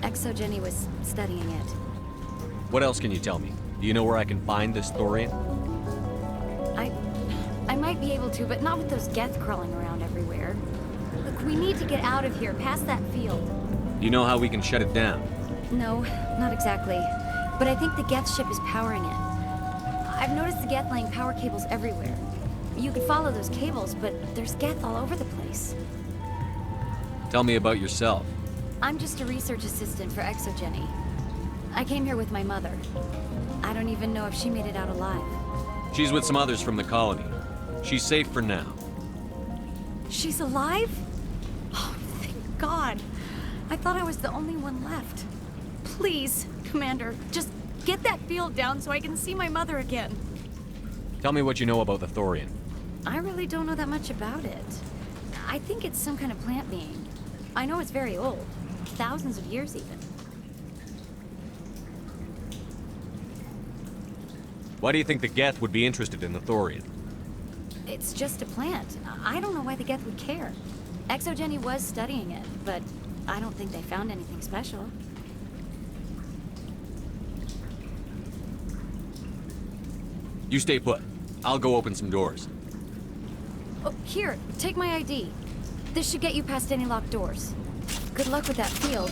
S5: Exogeny was studying it.
S2: What else can you tell me? Do you know where I can find this Thorian?
S5: I might be able to, but not with those Geth crawling around everywhere. Look, we need to get out of here, past that field.
S2: Do you know how we can shut it down?
S5: No, not exactly. But I think the Geth ship is powering it. I've noticed the Geth laying power cables everywhere. You could follow those cables, but there's Geth all over the place.
S2: Tell me about yourself.
S5: I'm just a research assistant for Exogeny. I came here with my mother. I don't even know if she made it out alive.
S2: She's with some others from the colony. She's safe for now.
S5: She's alive? Oh, thank God. I thought I was the only one left. Please, Commander, just get that field down so I can see my mother again.
S2: Tell me what you know about the Thorian.
S5: I really don't know that much about it. I think it's some kind of plant being. I know it's very old. Thousands of years even.
S2: Why do you think the Geth would be interested in the Thorian?
S5: It's just a plant. I don't know why the Geth would care. Exogeny was studying it, but I don't think they found anything special.
S2: You stay put. I'll go open some doors.
S5: Oh, here, take my ID. This should get you past any locked doors. Good luck with that field.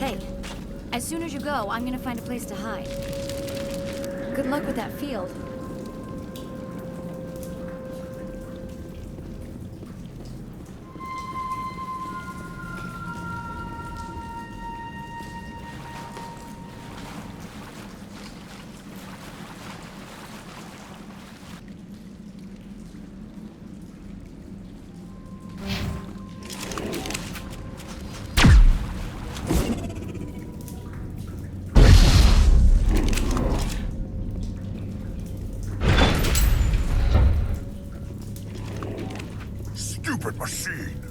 S5: Hey, as soon as you go, I'm gonna find a place to hide. Good luck with that field.
S18: Stupid machine!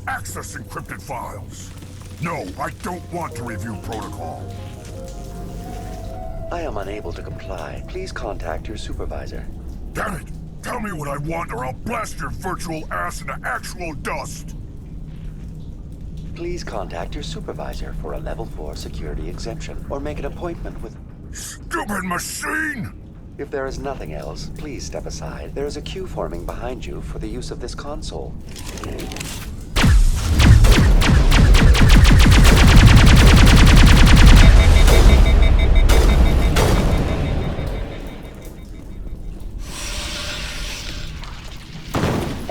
S18: Access encrypted files! No, I don't want to review protocol.
S19: I am unable to comply. Please contact your supervisor.
S18: Damn it! Tell me what I want or I'll blast your virtual ass into actual dust!
S19: Please contact your supervisor for a level 4 security exemption, or make an appointment with...
S18: Stupid machine!
S19: If there is nothing else, please step aside. There is a queue forming behind you for the use of this console.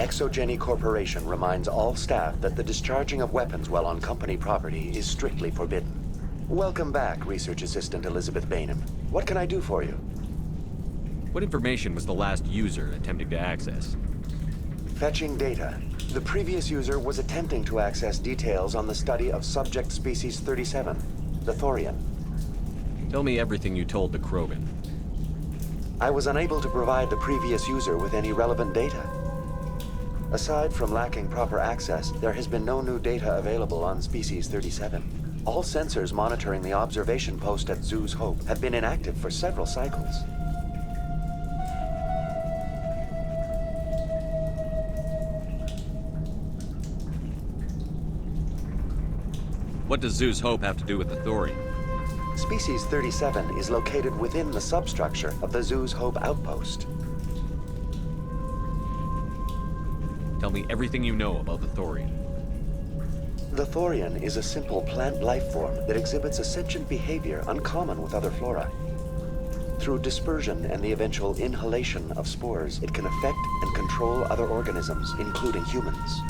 S19: Exogeny Corporation reminds all staff that the discharging of weapons while on company property is strictly forbidden. Welcome back, Research Assistant Elizabeth Bainham. What can I do for you?
S2: What information was the last user attempting to access?
S19: Fetching data. The previous user was attempting to access details on the study of subject species 37, the Thorian.
S2: Tell me everything you told the Krogan.
S19: I was unable to provide the previous user with any relevant data. Aside from lacking proper access, there has been no new data available on Species 37. All sensors monitoring the observation post at Zoo's Hope have been inactive for several cycles.
S2: What does Zoo's Hope have to do with the Thorian?
S19: Species 37 is located within the substructure of the Zoo's Hope outpost.
S2: Tell me everything you know about the Thorian.
S19: The Thorian is a simple plant life form that exhibits a sentient behavior uncommon with other flora. Through dispersion and the eventual inhalation of spores, it can affect and control other organisms, including humans.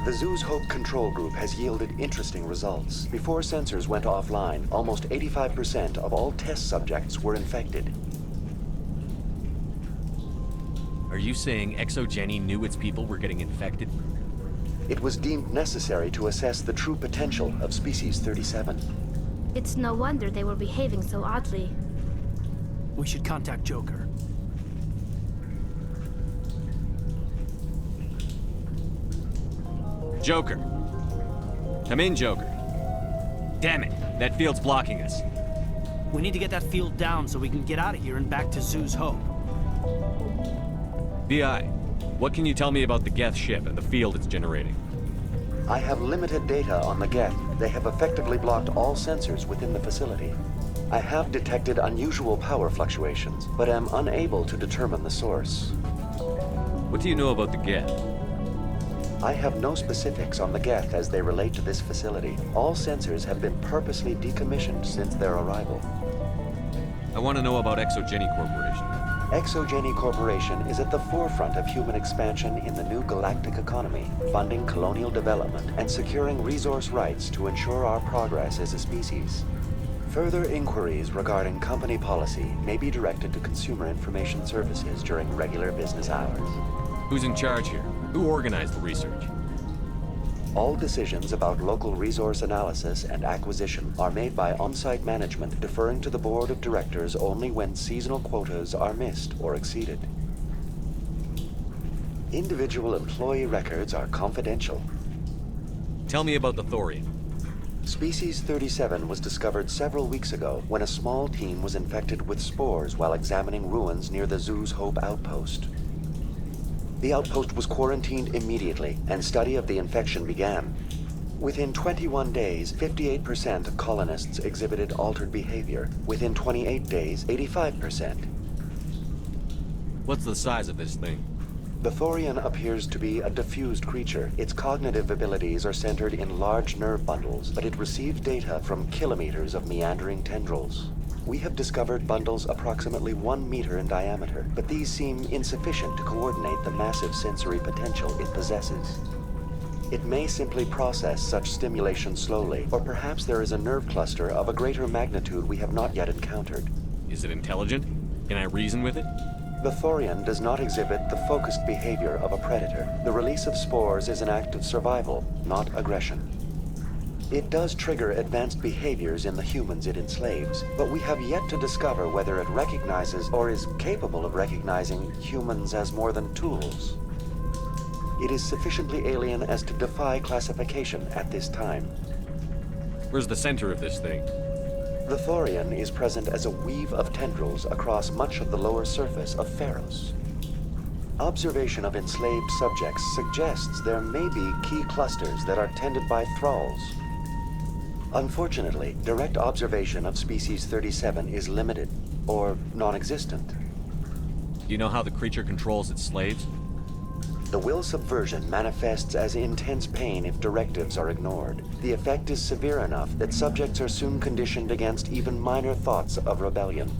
S19: The Zoo's Hope control group has yielded interesting results. Before sensors went offline, almost 85% of all test subjects were infected.
S2: Are you saying Exogeny knew its people were getting infected?
S19: It was deemed necessary to assess the true potential of Species 37.
S12: It's no wonder they were behaving so oddly.
S8: We should contact Joker.
S2: Joker. Come in, Joker. Damn it, that field's blocking us.
S8: We need to get that field down so we can get out of here and back to Zoo's Hope.
S2: BI, what can you tell me about the Geth ship and the field it's generating?
S19: I have limited data on the Geth. They have effectively blocked all sensors within the facility. I have detected unusual power fluctuations, but am unable to determine the source.
S2: What do you know about the Geth?
S19: I have no specifics on the Geth as they relate to this facility. All sensors have been purposely decommissioned since their arrival.
S2: I want to know about Exogeny Corporation.
S19: Exogeny Corporation is at the forefront of human expansion in the new galactic economy, funding colonial development and securing resource rights to ensure our progress as a species. Further inquiries regarding company policy may be directed to Consumer Information Services during regular business hours.
S2: Who's in charge here? Who organized the research?
S19: All decisions about local resource analysis and acquisition are made by on-site management, deferring to the board of directors only when seasonal quotas are missed or exceeded. Individual employee records are confidential.
S2: Tell me about the Thorian.
S19: Species 37 was discovered several weeks ago when a small team was infected with spores while examining ruins near the Zoo's Hope outpost. The outpost was quarantined immediately, and study of the infection began. Within 21 days, 58% of colonists exhibited altered behavior. Within 28 days, 85%.
S2: What's the size of this thing?
S19: The Thorian appears to be a diffused creature. Its cognitive abilities are centered in large nerve bundles, but it receives data from kilometers of meandering tendrils. We have discovered bundles approximately 1 meter in diameter, but these seem insufficient to coordinate the massive sensory potential it possesses. It may simply process such stimulation slowly, or perhaps there is a nerve cluster of a greater magnitude we have not yet encountered.
S2: Is it intelligent? Can I reason with it?
S19: The Thorian does not exhibit the focused behavior of a predator. The release of spores is an act of survival, not aggression. It does trigger advanced behaviors in the humans it enslaves, but we have yet to discover whether it recognizes or is capable of recognizing humans as more than tools. It is sufficiently alien as to defy classification at this time.
S2: Where's the center of this thing?
S19: The Thorian is present as a weave of tendrils across much of the lower surface of Pharos. Observation of enslaved subjects suggests there may be key clusters that are tended by thralls. Unfortunately, direct observation of Species 37 is limited, or non-existent.
S2: Do you know how the creature controls its slaves?
S19: The will subversion manifests as intense pain if directives are ignored. The effect is severe enough that subjects are soon conditioned against even minor thoughts of rebellion.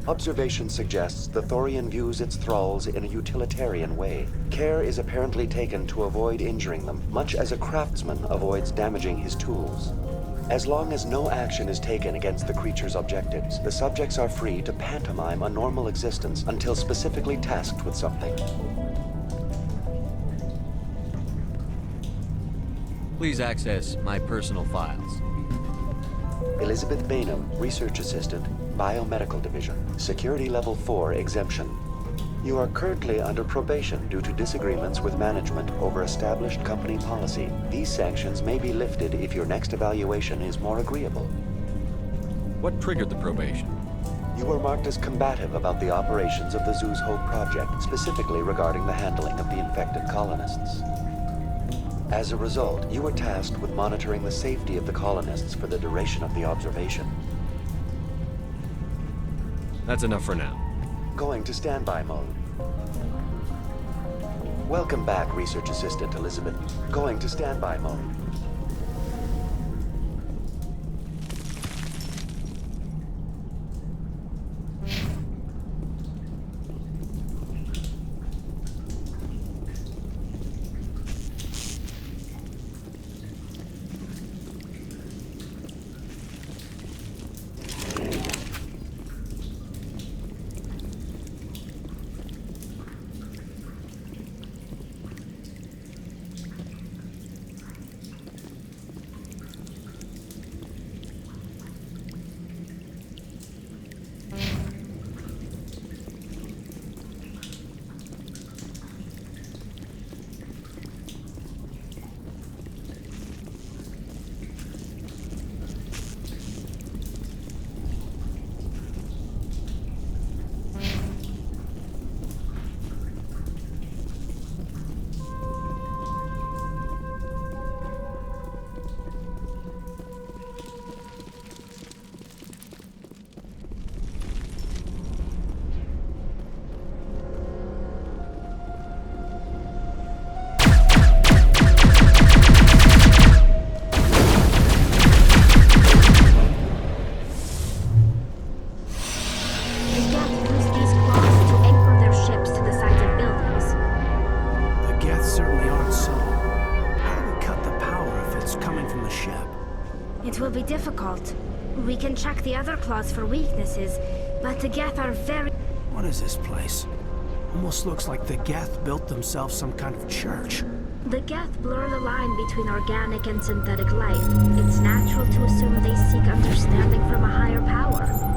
S19: Observation suggests the Thorian views its thralls in a utilitarian way. Care is apparently taken to avoid injuring them, much as a craftsman avoids damaging his tools. As long as no action is taken against the creature's objectives, the subjects are free to pantomime a normal existence until specifically tasked with something.
S2: Please access my personal files.
S19: Elizabeth Bainham, Research Assistant, Biomedical Division, Security Level 4 exemption. You are currently under probation due to disagreements with management over established company policy. These sanctions may be lifted if your next evaluation is more agreeable.
S2: What triggered the probation?
S19: You were marked as combative about the operations of the Zeus Hope project, specifically regarding the handling of the infected colonists. As a result, you were tasked with monitoring the safety of the colonists for the duration of the observation.
S2: That's enough for now.
S19: Going to standby mode. Welcome back, Research Assistant Elizabeth. Going to standby mode.
S12: We can check the other claws for weaknesses, but the Geth are very...
S8: What is this place? Almost looks like the Geth built themselves some kind of church.
S12: The Geth blur the line between organic and synthetic life. It's natural to assume they seek understanding from a higher power.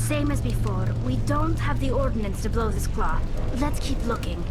S12: Same as before. We don't have the ordnance to blow this cloth. Let's keep looking.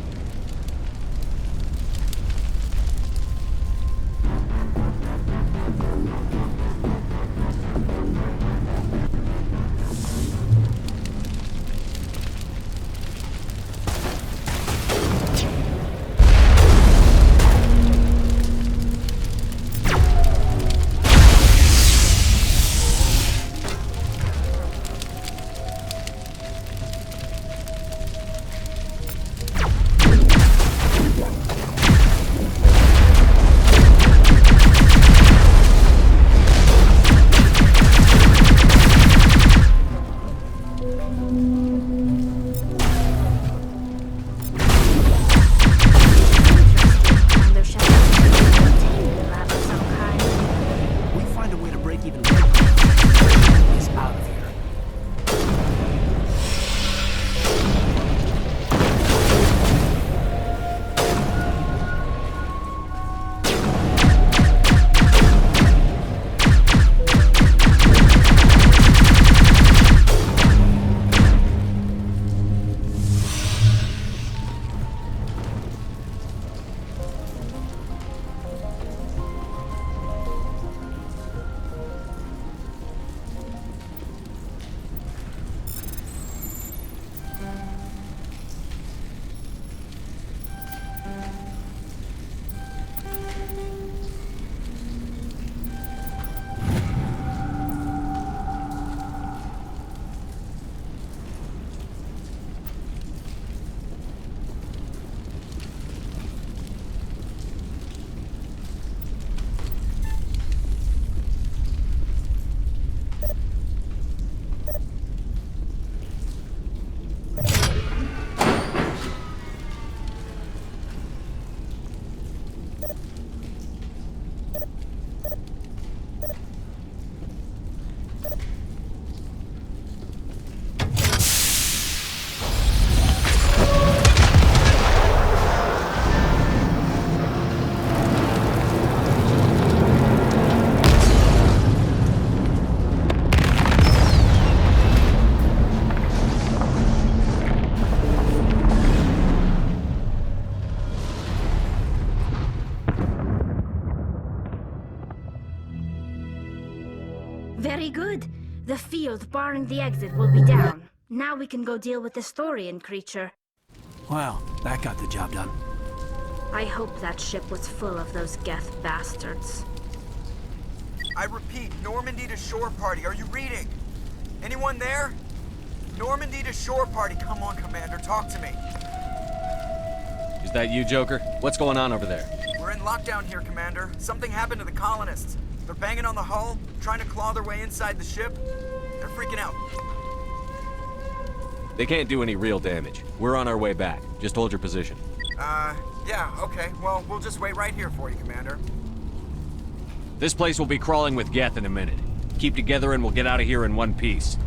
S12: Very good. The field barring the exit will be down. Now we can go deal with the Historian creature.
S8: Well, that got the job done.
S12: I hope that ship was full of those Geth bastards.
S20: I repeat, Normandy to shore party. Are you reading? Anyone there? Normandy to shore party. Come on, Commander, talk to me.
S2: Is that you, Joker? What's going on over there?
S20: We're in lockdown here, Commander. Something happened to the colonists. They're banging on the hull, trying to claw their way inside the ship. They're freaking out.
S2: They can't do any real damage. We're on our way back. Just hold your position.
S20: Yeah, okay. Well, we'll just wait right here for you, Commander.
S2: This place will be crawling with Geth in a minute. Keep together and we'll get out of here in one piece.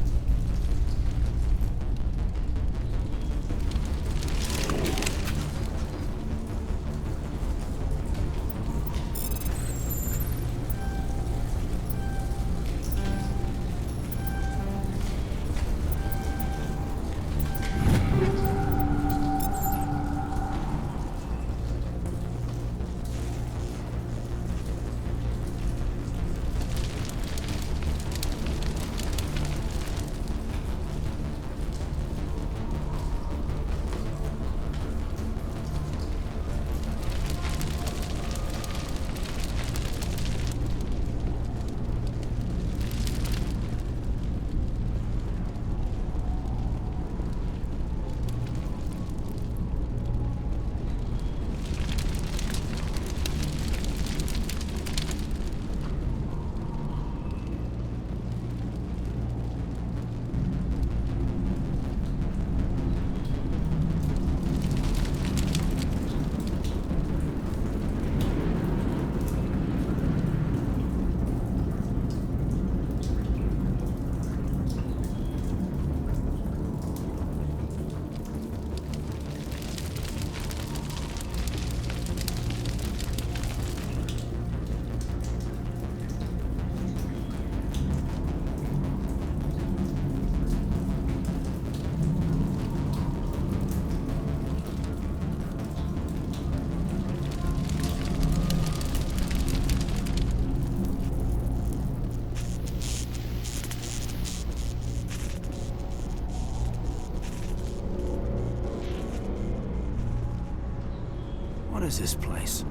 S8: What is this place?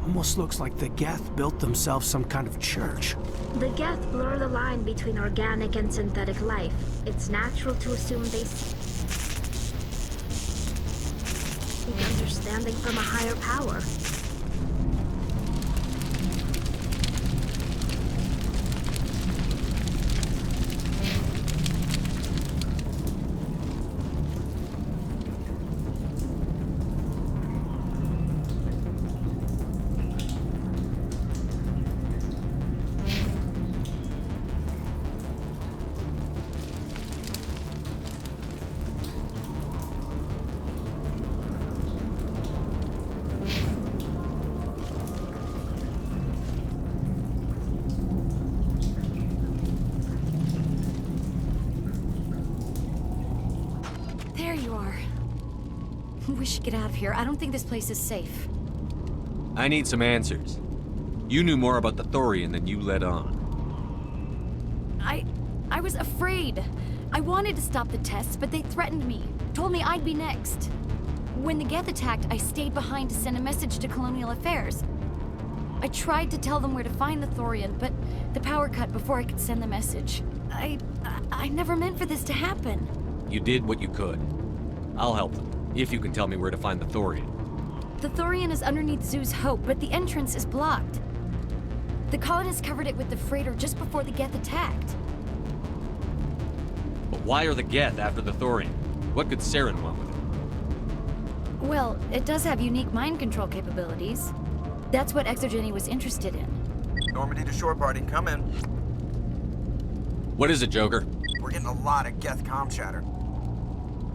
S8: Almost looks like the Geth built themselves some kind of church.
S12: The Geth blur the line between organic and synthetic life. It's natural to assume they seek understanding from a higher power.
S11: We should get out of here. I don't think this place is safe.
S2: I need some answers. You knew more about the Thorian than you let on.
S11: I was afraid. I wanted to stop the tests, but they threatened me. Told me I'd be next. When the Geth attacked, I stayed behind to send a message to Colonial Affairs. I tried to tell them where to find the Thorian, but the power cut before I could send the message. I never meant for this to happen.
S2: You did what you could. I'll help them, if you can tell me where to find the Thorian.
S11: The Thorian is underneath Zoo's Hope, but the entrance is blocked. The colonists covered it with the freighter just before the Geth attacked.
S2: But why are the Geth after the Thorian? What could Saren want with it?
S11: Well, it does have unique mind control capabilities. That's what Exogeny was interested in.
S20: Normandy to shore party, come in.
S2: What is it, Joker?
S20: We're getting a lot of Geth comm chatter.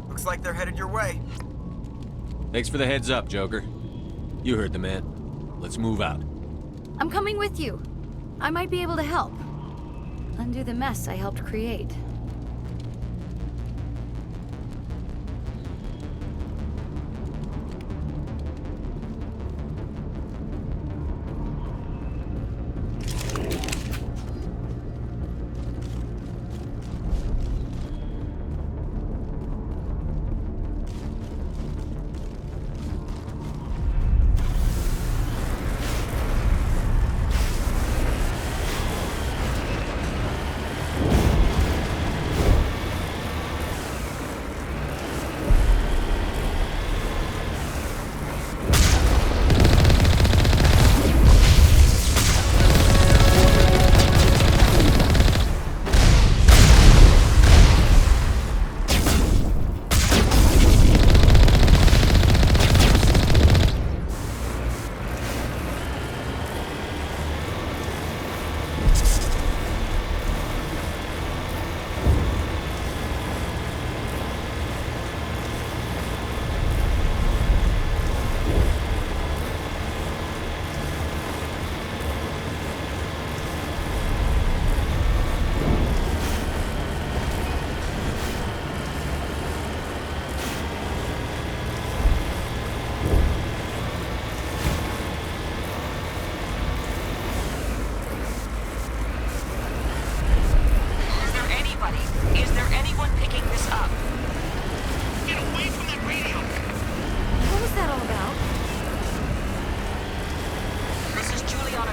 S20: Looks like they're headed your way.
S2: Thanks for the heads up, Joker. You heard the man. Let's move out.
S11: I'm coming with you. I might be able to help. Undo the mess I helped create.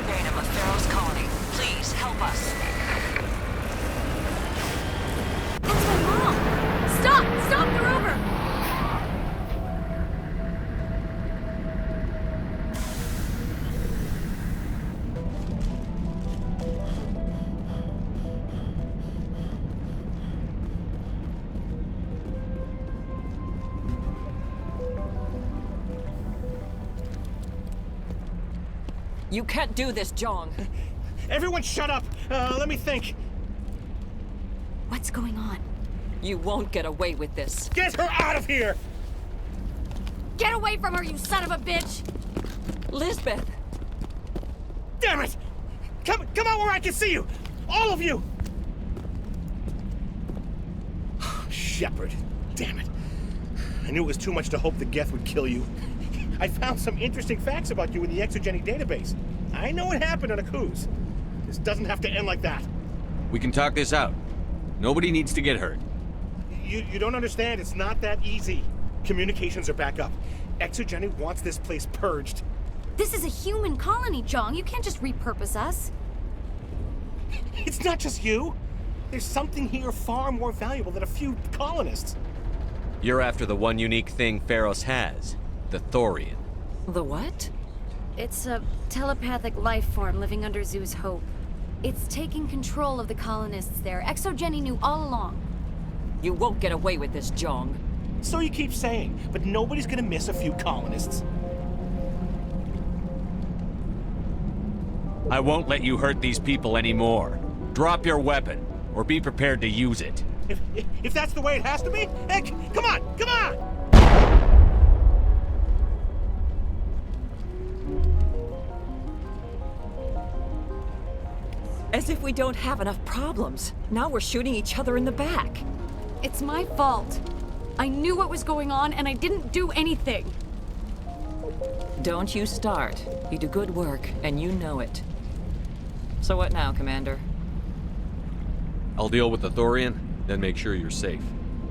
S15: verbatim of Pharaoh's colony. Please, help us.
S5: That's my mom! Stop! Stop the rover!
S15: You can't do this, Jong.
S16: Everyone shut up! Let me think.
S5: What's going on?
S15: You won't get away with this.
S16: Get her out of here!
S5: Get away from her, you son of a bitch!
S15: Lisbeth!
S16: Damn it! Come out where I can see you! All of you! Shepard. Damn it. I knew it was too much to hope the Geth would kill you. I found some interesting facts about you in the exogenic database. I know it happened on a cruise. This doesn't have to end like that.
S2: We can talk this out. Nobody needs to get hurt.
S16: You don't understand. It's not that easy. Communications are back up. Exogeny wants this place purged.
S5: This is a human colony, Jong. You can't just repurpose us.
S16: It's not just you. There's something here far more valuable than a few colonists.
S2: You're after the one unique thing Pharos has. The Thorian.
S15: The what?
S5: It's a telepathic life form living under Zoo's hope. It's taking control of the colonists there. Exogeny knew all along.
S15: You won't get away with this, Jong.
S16: So you keep saying, but nobody's gonna miss a few colonists.
S2: I won't let you hurt these people anymore. Drop your weapon, or be prepared to use it.
S16: If that's the way it has to be, heck, come on, come on!
S15: As if we don't have enough problems. Now we're shooting each other in the back.
S5: It's my fault. I knew what was going on, and I didn't do anything.
S15: Don't you start. You do good work, and you know it. So what now, Commander?
S2: I'll deal with the Thorian, then make sure you're safe.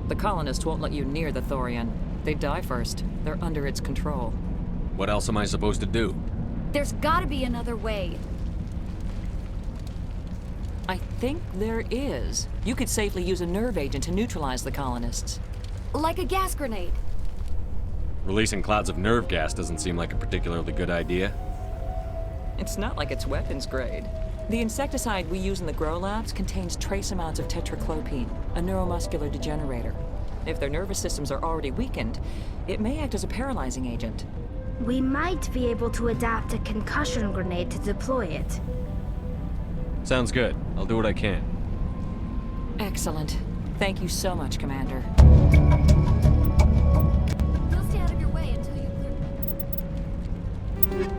S15: The colonists won't let you near the Thorian. They die first. They're under its control.
S2: What else am I supposed to do?
S5: There's gotta be another way.
S15: I think there is. You could safely use a nerve agent to neutralize the colonists.
S5: Like a gas grenade.
S2: Releasing clouds of nerve gas doesn't seem like a particularly good idea.
S15: It's not like it's weapons grade. The insecticide we use in the grow labs contains trace amounts of tetraclopine, a neuromuscular degenerator. If their nervous systems are already weakened, it may act as a paralyzing agent.
S12: We might be able to adapt a concussion grenade to deploy it.
S2: Sounds good. I'll do what I can.
S15: Excellent. Thank you so much, Commander.
S5: We'll stay out of your way until you clear.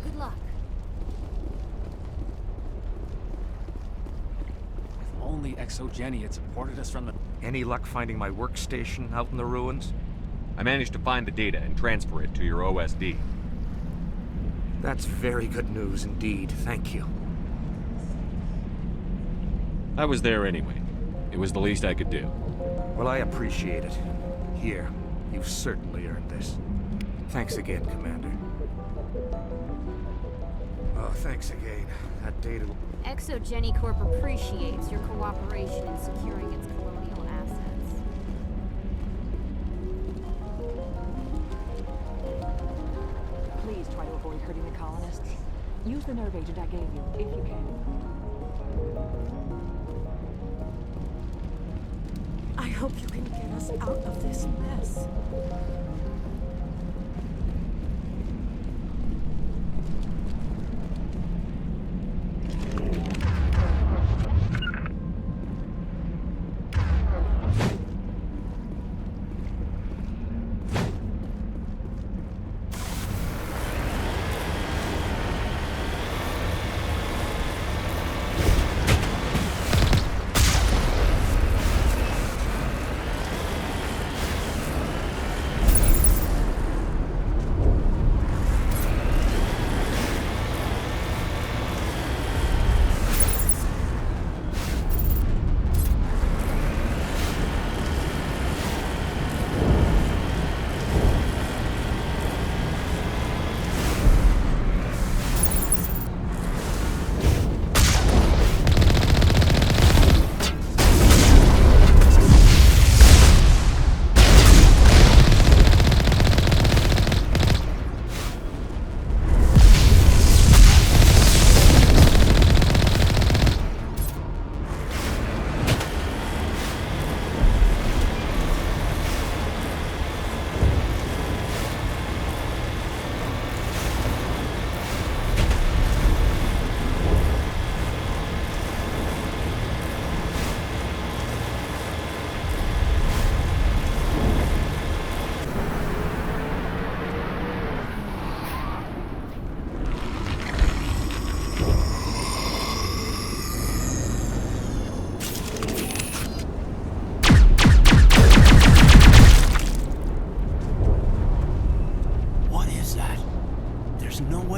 S5: Good luck.
S8: If only Exogeny had supported us from the...
S21: Any luck finding my workstation out in the ruins?
S2: I managed to find the data and transfer it to your OSD.
S21: That's very good news indeed. Thank you.
S2: I was there anyway. It was the least I could do.
S21: Well, I appreciate it. Here, you've certainly earned this. Thanks again, Commander. Oh, thanks again. That data...
S5: Exogeny Corp appreciates your cooperation in securing its colonial assets.
S15: Please try to avoid hurting the colonists. Use the nerve agent I gave you, if you can.
S5: I hope you can get us out of this mess.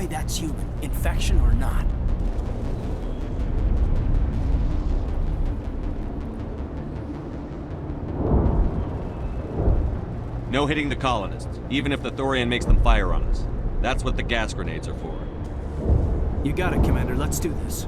S8: That's human, infection or not.
S2: No hitting the colonists, even if the Thorian makes them fire on us. That's what the gas grenades are for.
S8: You got it, Commander. Let's do this.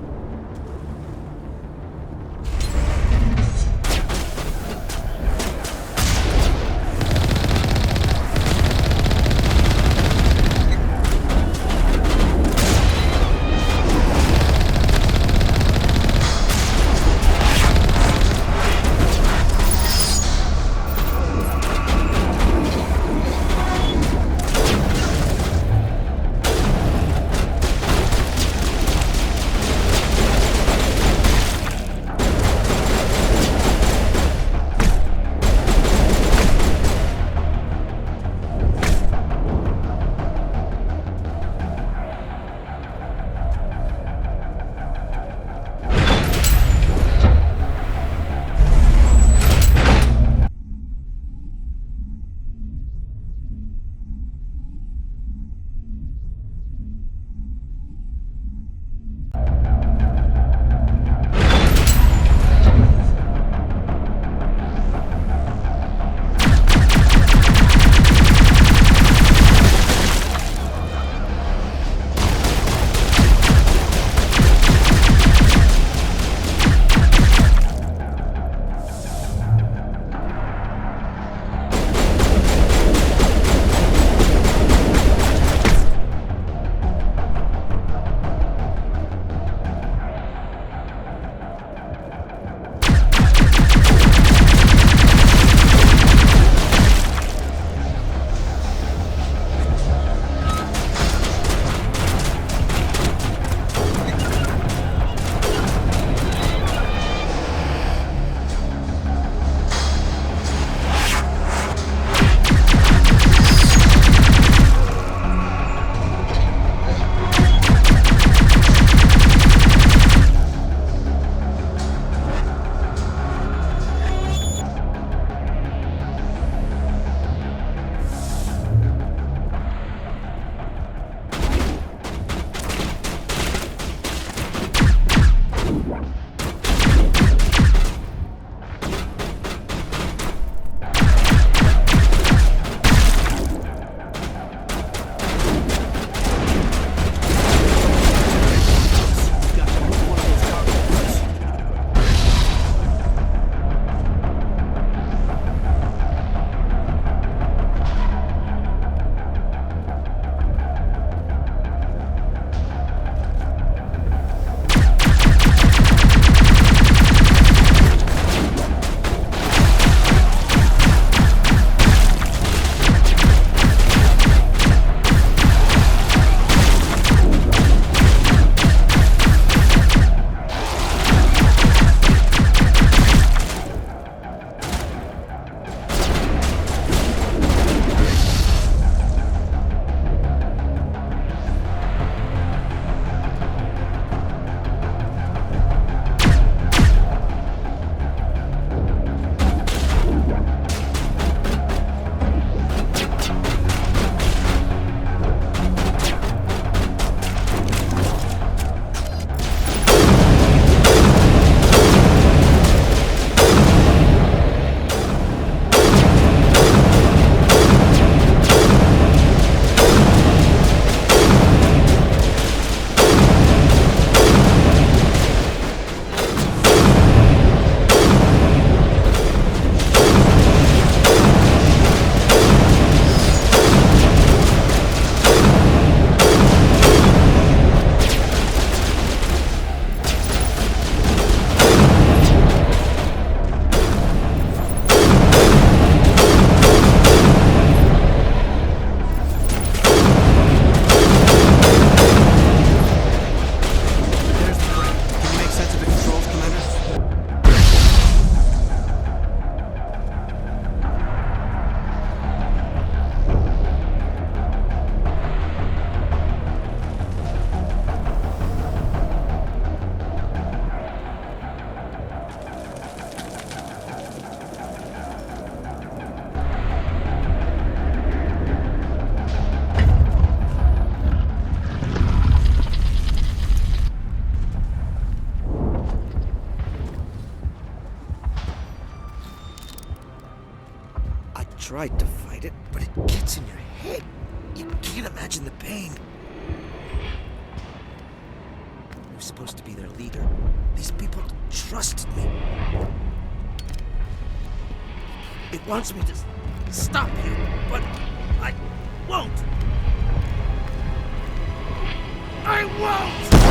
S6: tried to fight it, but it gets in your head. You can't imagine the pain. I was supposed to be their leader. These people trusted me. It wants me to stop you, but I won't. I won't!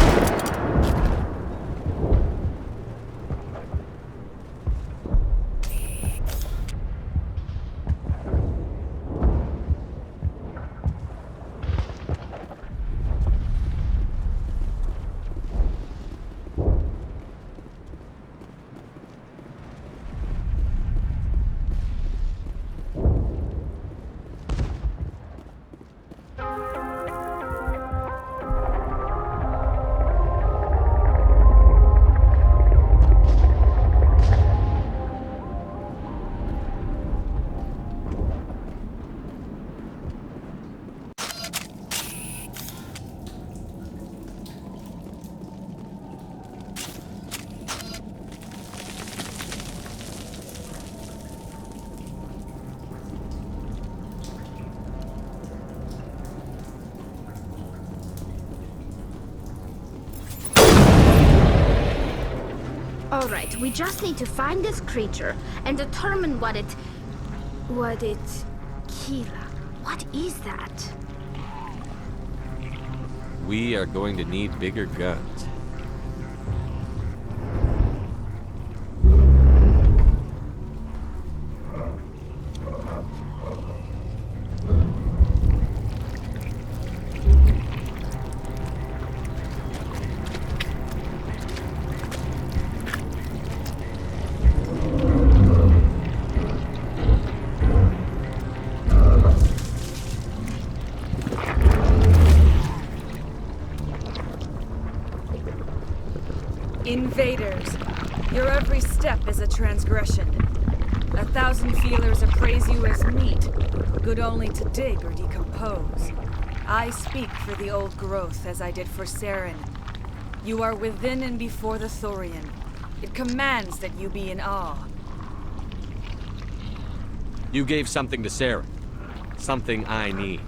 S12: Alright, we just need to find this creature and determine what it... Kira. What is that?
S2: We are going to need bigger guns.
S1: Invaders, your every step is a transgression. 1,000 feelers appraise you as meat, good only to dig or decompose. I speak for the old growth as I did for Saren. You are within and before the Thorian. It commands that you be in awe.
S2: You gave something to Saren. Something I need.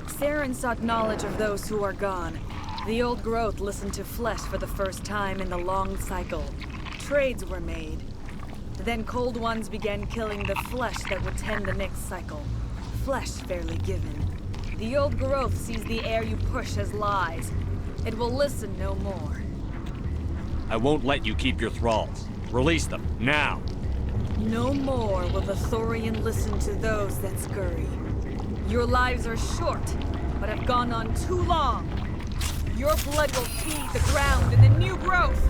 S1: Saren sought knowledge of those who are gone. The old growth listened to flesh for the first time in the long cycle. Trades were made. Then cold ones began killing the flesh that would tend the next cycle. Flesh fairly given. The old growth sees the air you push as lies. It will listen no more.
S2: I won't let you keep your thralls. Release them, now!
S1: No more will the Thorian listen to those that scurry. Your lives are short, but have gone on too long. Your blood will feed the ground and the new growth.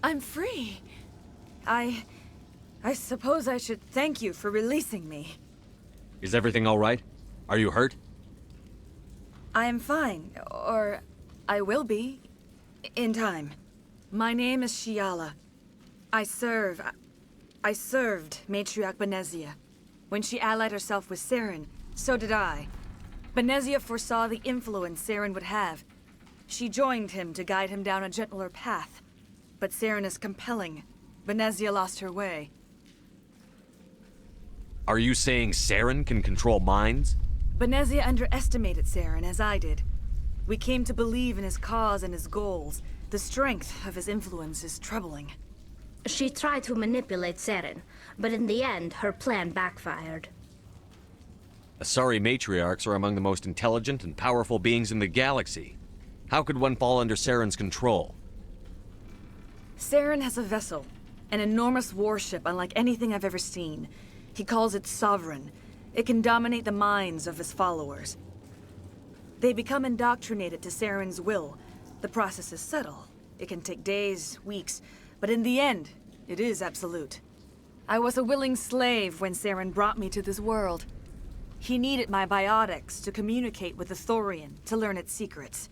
S1: I'm free. I suppose I should thank you for releasing me.
S2: Is everything all right? Are you hurt?
S1: I am fine, or I will be, in time. My name is Shiala. I served Matriarch Benezia. When she allied herself with Saren, so did I. Benezia foresaw the influence Saren would have. She joined him to guide him down a gentler path. But Saren is compelling. Benezia lost her way.
S2: Are you saying Saren can control minds?
S1: Benezia underestimated Saren, as I did. We came to believe in his cause and his goals. The strength of his influence is troubling.
S12: She tried to manipulate Saren, but in the end, her plan backfired.
S2: Asari matriarchs are among the most intelligent and powerful beings in the galaxy. How could one fall under Saren's control?
S1: Saren has a vessel, an enormous warship unlike anything I've ever seen. He calls it Sovereign. It can dominate the minds of his followers. They become indoctrinated to Saren's will. The process is subtle. It can take days, weeks, but in the end, it is absolute. I was a willing slave when Saren brought me to this world. He needed my biotics to communicate with the Thorian, to learn its secrets.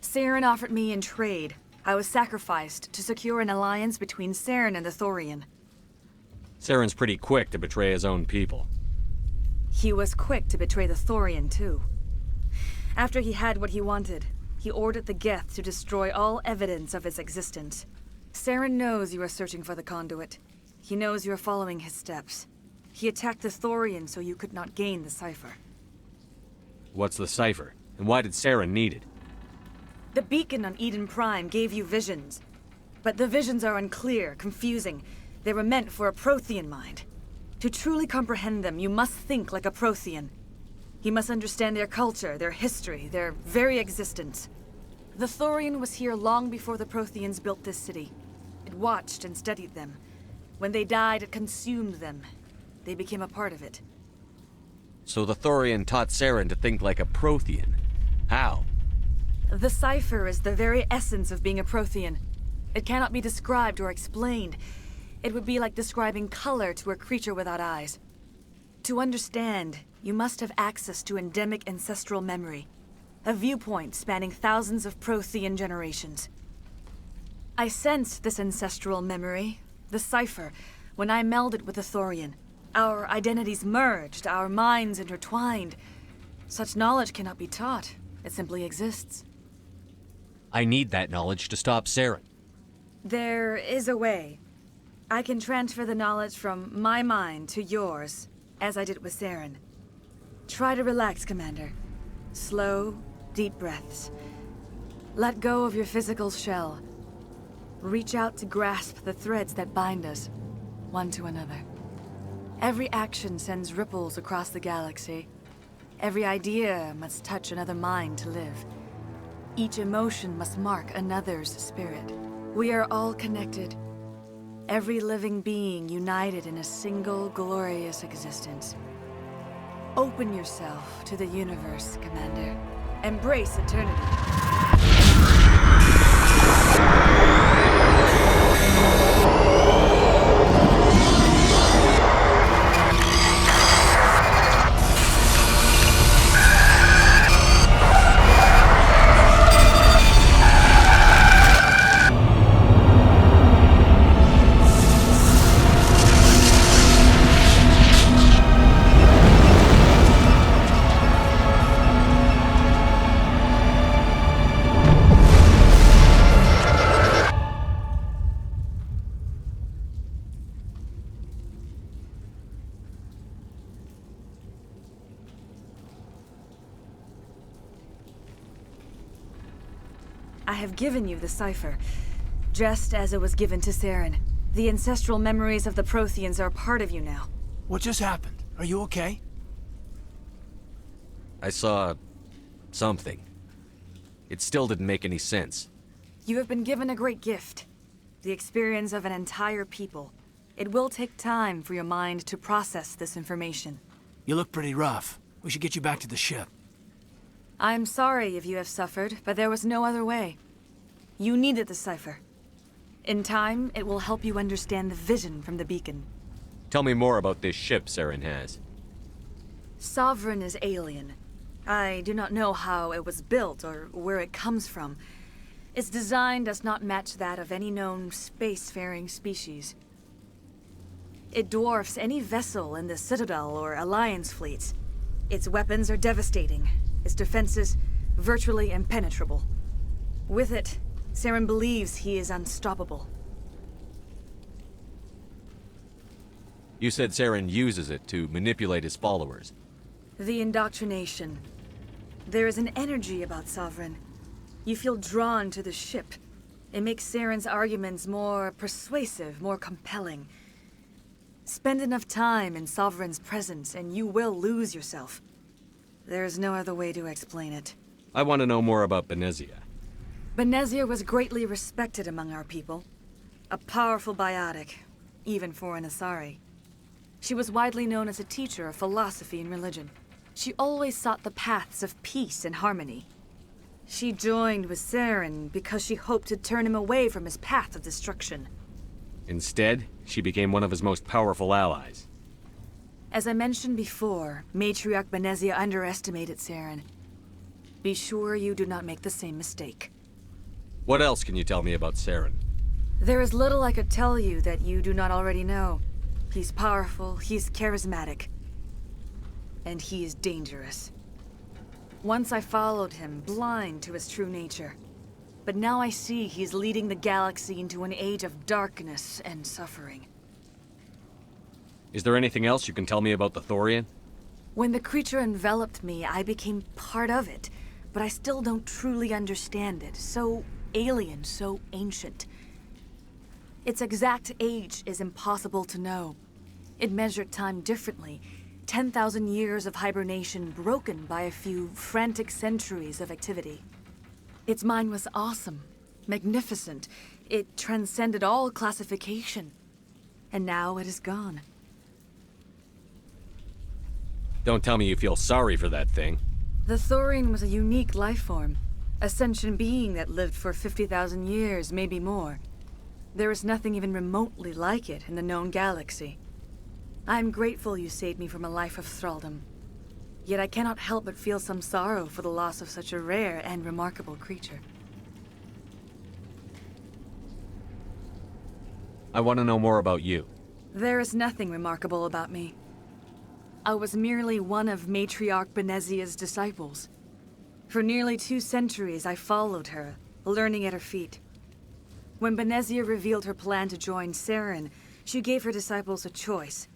S1: Saren offered me in trade. I was sacrificed to secure an alliance between Saren and the Thorian.
S2: Saren's pretty quick to betray his own people.
S1: He was quick to betray the Thorian, too. After he had what he wanted, he ordered the Geth to destroy all evidence of its existence. Saren knows you are searching for the conduit. He knows you are following his steps. He attacked the Thorian so you could not gain the cipher.
S2: What's the cipher? And why did Saren need it?
S1: The beacon on Eden Prime gave you visions. But the visions are unclear, confusing. They were meant for a Prothean mind. To truly comprehend them, you must think like a Prothean. You must understand their culture, their history, their very existence. The Thorian was here long before the Protheans built this city. It watched and studied them. When they died, it consumed them. They became a part of it.
S2: So the Thorian taught Saren to think like a Prothean. How?
S1: The cipher is the very essence of being a Prothean. It cannot be described or explained. It would be like describing color to a creature without eyes. To understand, you must have access to endemic ancestral memory. A viewpoint spanning thousands of Prothean generations. I sensed this ancestral memory, the cipher, when I melded with the Thorian. Our identities merged, our minds intertwined. Such knowledge cannot be taught. It simply exists.
S2: I need that knowledge to stop Saren.
S1: There is a way. I can transfer the knowledge from my mind to yours, as I did with Saren. Try to relax, Commander. Slow, deep breaths. Let go of your physical shell. Reach out to grasp the threads that bind us, one to another. Every action sends ripples across the galaxy. Every idea must touch another mind to live. Each emotion must mark another's spirit. We are all connected. Every living being united in a single glorious existence. Open yourself to the universe, Commander. Embrace eternity. I have given you the cipher, just as it was given to Saren. The ancestral memories of the Protheans are a part of you now.
S8: What just happened? Are you okay?
S2: I saw... something. It still didn't make any sense.
S1: You have been given a great gift. The experience of an entire people. It will take time for your mind to process this information.
S8: You look pretty rough. We should get you back to the ship.
S1: I'm sorry if you have suffered, but there was no other way. You needed the cipher. In time, it will help you understand the vision from the beacon.
S2: Tell me more about this ship Saren has.
S1: Sovereign is alien. I do not know how it was built or where it comes from. Its design does not match that of any known spacefaring species. It dwarfs any vessel in the Citadel or Alliance fleets. Its weapons are devastating, its defenses virtually impenetrable. With it, Saren believes he is unstoppable.
S2: You said Saren uses it to manipulate his followers.
S1: The indoctrination. There is an energy about Sovereign. You feel drawn to the ship. It makes Saren's arguments more persuasive, more compelling. Spend enough time in Sovereign's presence and you will lose yourself. There is no other way to explain it.
S2: I want to know more about Benezia.
S1: Benezia was greatly respected among our people. A powerful biotic, even for an Asari. She was widely known as a teacher of philosophy and religion. She always sought the paths of peace and harmony. She joined with Saren because she hoped to turn him away from his path of destruction.
S2: Instead, she became one of his most powerful allies.
S1: As I mentioned before, Matriarch Benezia underestimated Saren. Be sure you do not make the same mistake.
S2: What else can you tell me about Saren?
S1: There is little I could tell you that you do not already know. He's powerful, he's charismatic, and he is dangerous. Once I followed him, blind to his true nature. But now I see he's leading the galaxy into an age of darkness and suffering.
S2: Is there anything else you can tell me about the Thorian?
S1: When the creature enveloped me, I became part of it, but I still don't truly understand it. So alien, so ancient. Its exact age is impossible to know. It measured time differently. 10,000 years of hibernation broken by a few frantic centuries of activity. Its mind was awesome, magnificent. It transcended all classification. And now it is gone.
S2: Don't tell me you feel sorry for that thing.
S1: The Thorian was a unique life form. A sentient being that lived for 50,000 years, maybe more. There is nothing even remotely like it in the known galaxy. I'm grateful you saved me from a life of thraldom. Yet I cannot help but feel some sorrow for the loss of such a rare and remarkable creature.
S2: I want to know more about you.
S1: There is nothing remarkable about me. I was merely one of Matriarch Benezia's disciples. For nearly 2 centuries I followed her, learning at her feet. When Benezia revealed her plan to join Saren, she gave her disciples a choice.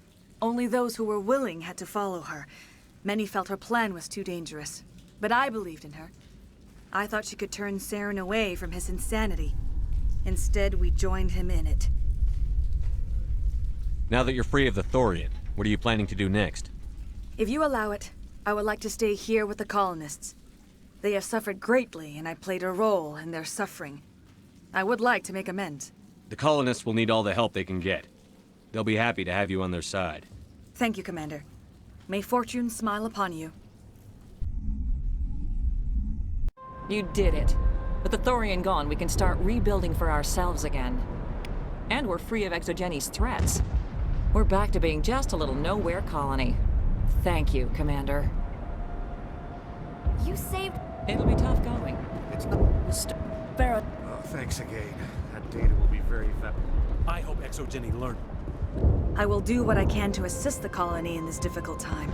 S1: Only those who were willing had to follow her. Many felt her plan was too dangerous, but I believed in her. I thought she could turn Saren away from his insanity. Instead, we joined him in it.
S2: Now that you're free of the Thorian, what are you planning to do next?
S1: If you allow it, I would like to stay here with the colonists. They have suffered greatly, and I played a role in their suffering. I would like to make amends.
S2: The colonists will need all the help they can get. They'll be happy to have you on their side.
S1: Thank you, Commander. May fortune smile upon you.
S15: You did it. With the Thorian gone, we can start rebuilding for ourselves again. And we're free of Exogeni's threats. We're back to being just a little nowhere colony. Thank you, Commander.
S11: You saved...
S15: It'll be tough going.
S21: It's not...
S11: Barrow.
S21: Oh, thanks again. That data will be very valuable.
S3: I hope Exogeny learned.
S1: I will do what I can to assist the colony in this difficult time.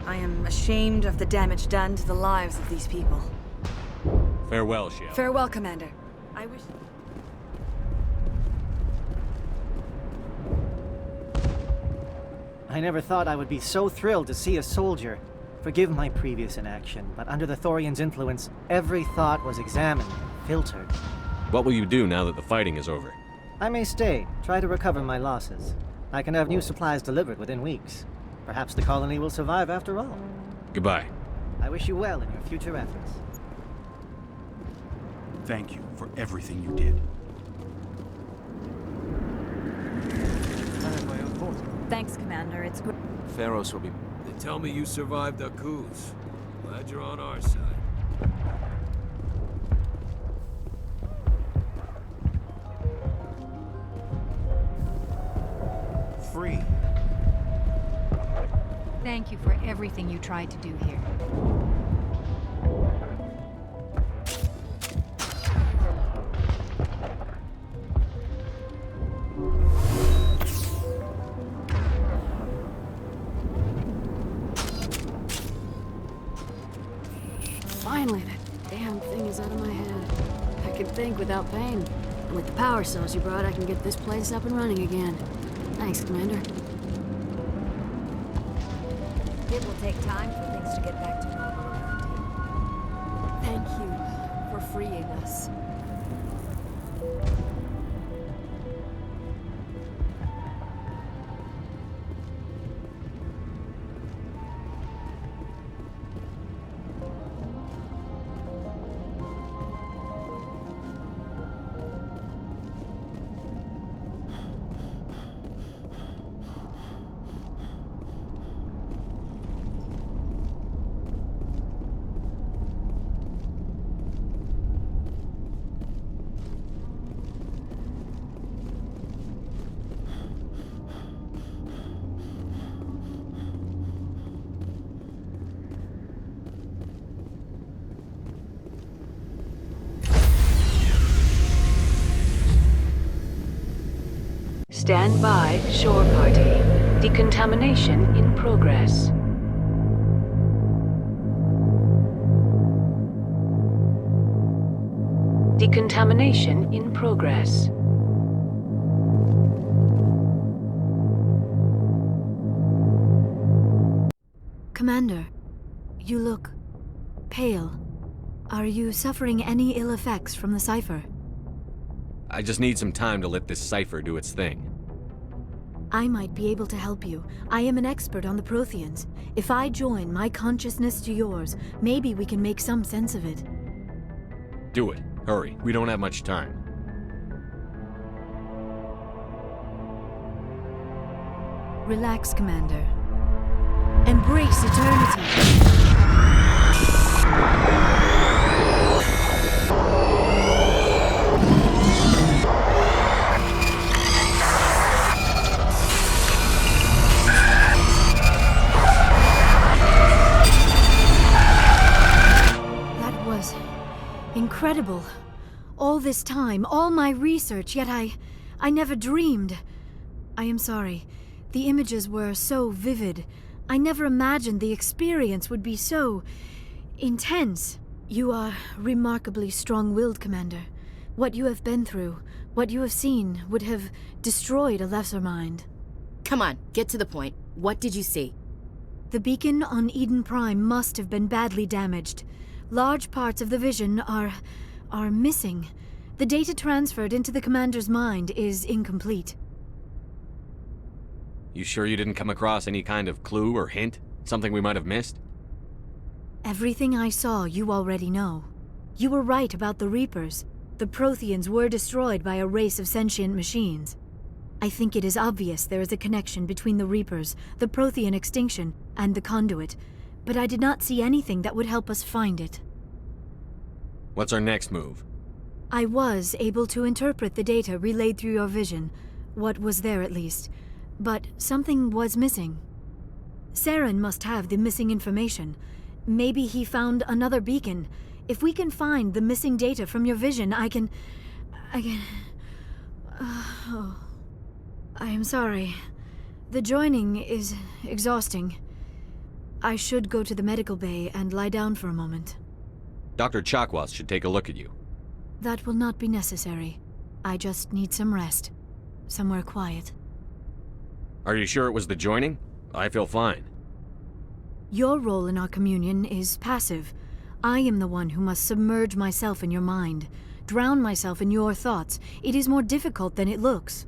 S1: I am ashamed of the damage done to the lives of these people.
S2: Farewell, Shell.
S1: Farewell, Commander. I wish...
S13: I never thought I would be so thrilled to see a soldier. Forgive my previous inaction, but under the Thorian's influence, every thought was examined, filtered.
S2: What will you do now that the fighting is over?
S13: I may stay, try to recover my losses. I can have new supplies delivered within weeks. Perhaps the colony will survive after all.
S2: Goodbye.
S13: I wish you well in your future efforts.
S10: Thank you for everything you did.
S14: Thanks, Commander. It's good.
S21: Pharaohs will be...
S22: They tell me you survived our coups. Glad you're on our side.
S21: free.
S4: Thank you for everything you tried to do here.
S5: Finally, that damn thing is out of my head. I can think without pain. And with the power cells you brought, I can get this place up and running again. Thanks, Commander.
S11: It will take time for things to get back to normal around here.
S5: Thank you for freeing us. Stand by, shore party. Decontamination in progress. Decontamination in progress. Commander, you look pale. Are you suffering any ill effects from the cipher?
S2: I just need some time to let this cipher do its thing.
S5: I might be able to help you. I am an expert on the Protheans. If I join my consciousness to yours, maybe we can make some sense of it.
S2: Do it. Hurry. We don't have much time.
S5: Relax, Commander. Embrace eternity. Incredible. All this time, all my research, yet I never dreamed. I am sorry. The images were so vivid. I never imagined the experience would be so intense. You are remarkably strong-willed, Commander. What you have been through, what you have seen, would have destroyed a lesser mind.
S9: Come on, get to the point. What did you see?
S5: The beacon on Eden Prime must have been badly damaged. Large parts of the vision are missing. The data transferred into the commander's mind is incomplete.
S2: You sure you didn't come across any kind of clue or hint? Something we might have missed?
S5: Everything I saw you already know. You were right about the Reapers. The Protheans were destroyed by a race of sentient machines. I think it is obvious there is a connection between the Reapers, the Prothean extinction, and the Conduit. But I did not see anything that would help us find it.
S2: What's our next move?
S5: I was able to interpret the data relayed through your vision. What was there, at least. But something was missing. Saren must have the missing information. Maybe he found another beacon. If we can find the missing data from your vision, I can... I am sorry. The joining is exhausting. I should go to the medical bay and lie down for a moment.
S2: Dr. Chakwas should take a look at you.
S5: That will not be necessary. I just need some rest. Somewhere quiet.
S2: Are you sure it was the joining? I feel fine.
S5: Your role in our communion is passive. I am the one who must submerge myself in your mind, drown myself in your thoughts. It is more difficult than it looks.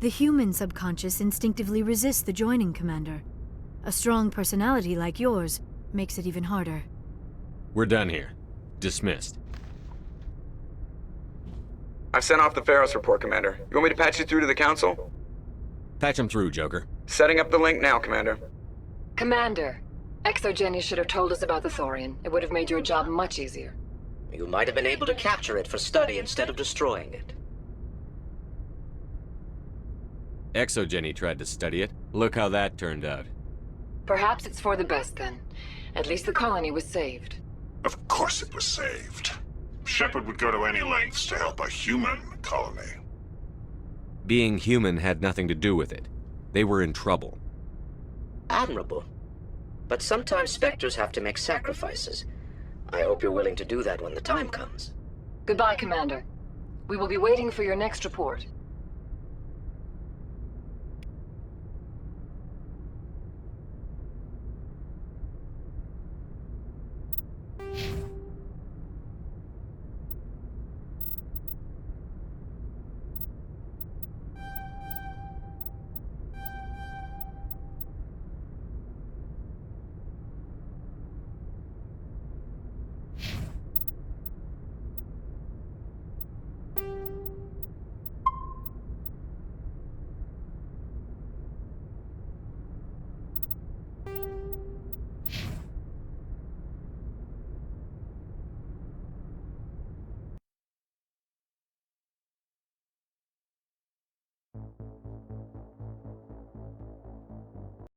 S5: The human subconscious instinctively resists the joining, Commander. A strong personality like yours makes it even harder.
S2: We're done here. Dismissed.
S20: I've sent off the Pharos report, Commander. You want me to patch you through to the Council?
S2: Patch him through, Joker.
S20: Setting up the link now, Commander.
S7: Commander, Exogeny should have told us about the Thorian. It would have made your job much easier.
S6: You might have been able to capture it for study instead of destroying it.
S2: Exogeny tried to study it. Look how that turned out.
S7: Perhaps it's for the best then. At least the colony was saved.
S17: Of course it was saved. Shepard would go to any lengths to help a human colony.
S2: Being human had nothing to do with it. They were in trouble.
S6: Admirable. But sometimes Spectres have to make sacrifices. I hope you're willing to do that when the time comes.
S7: Goodbye, Commander. We will be waiting for your next report.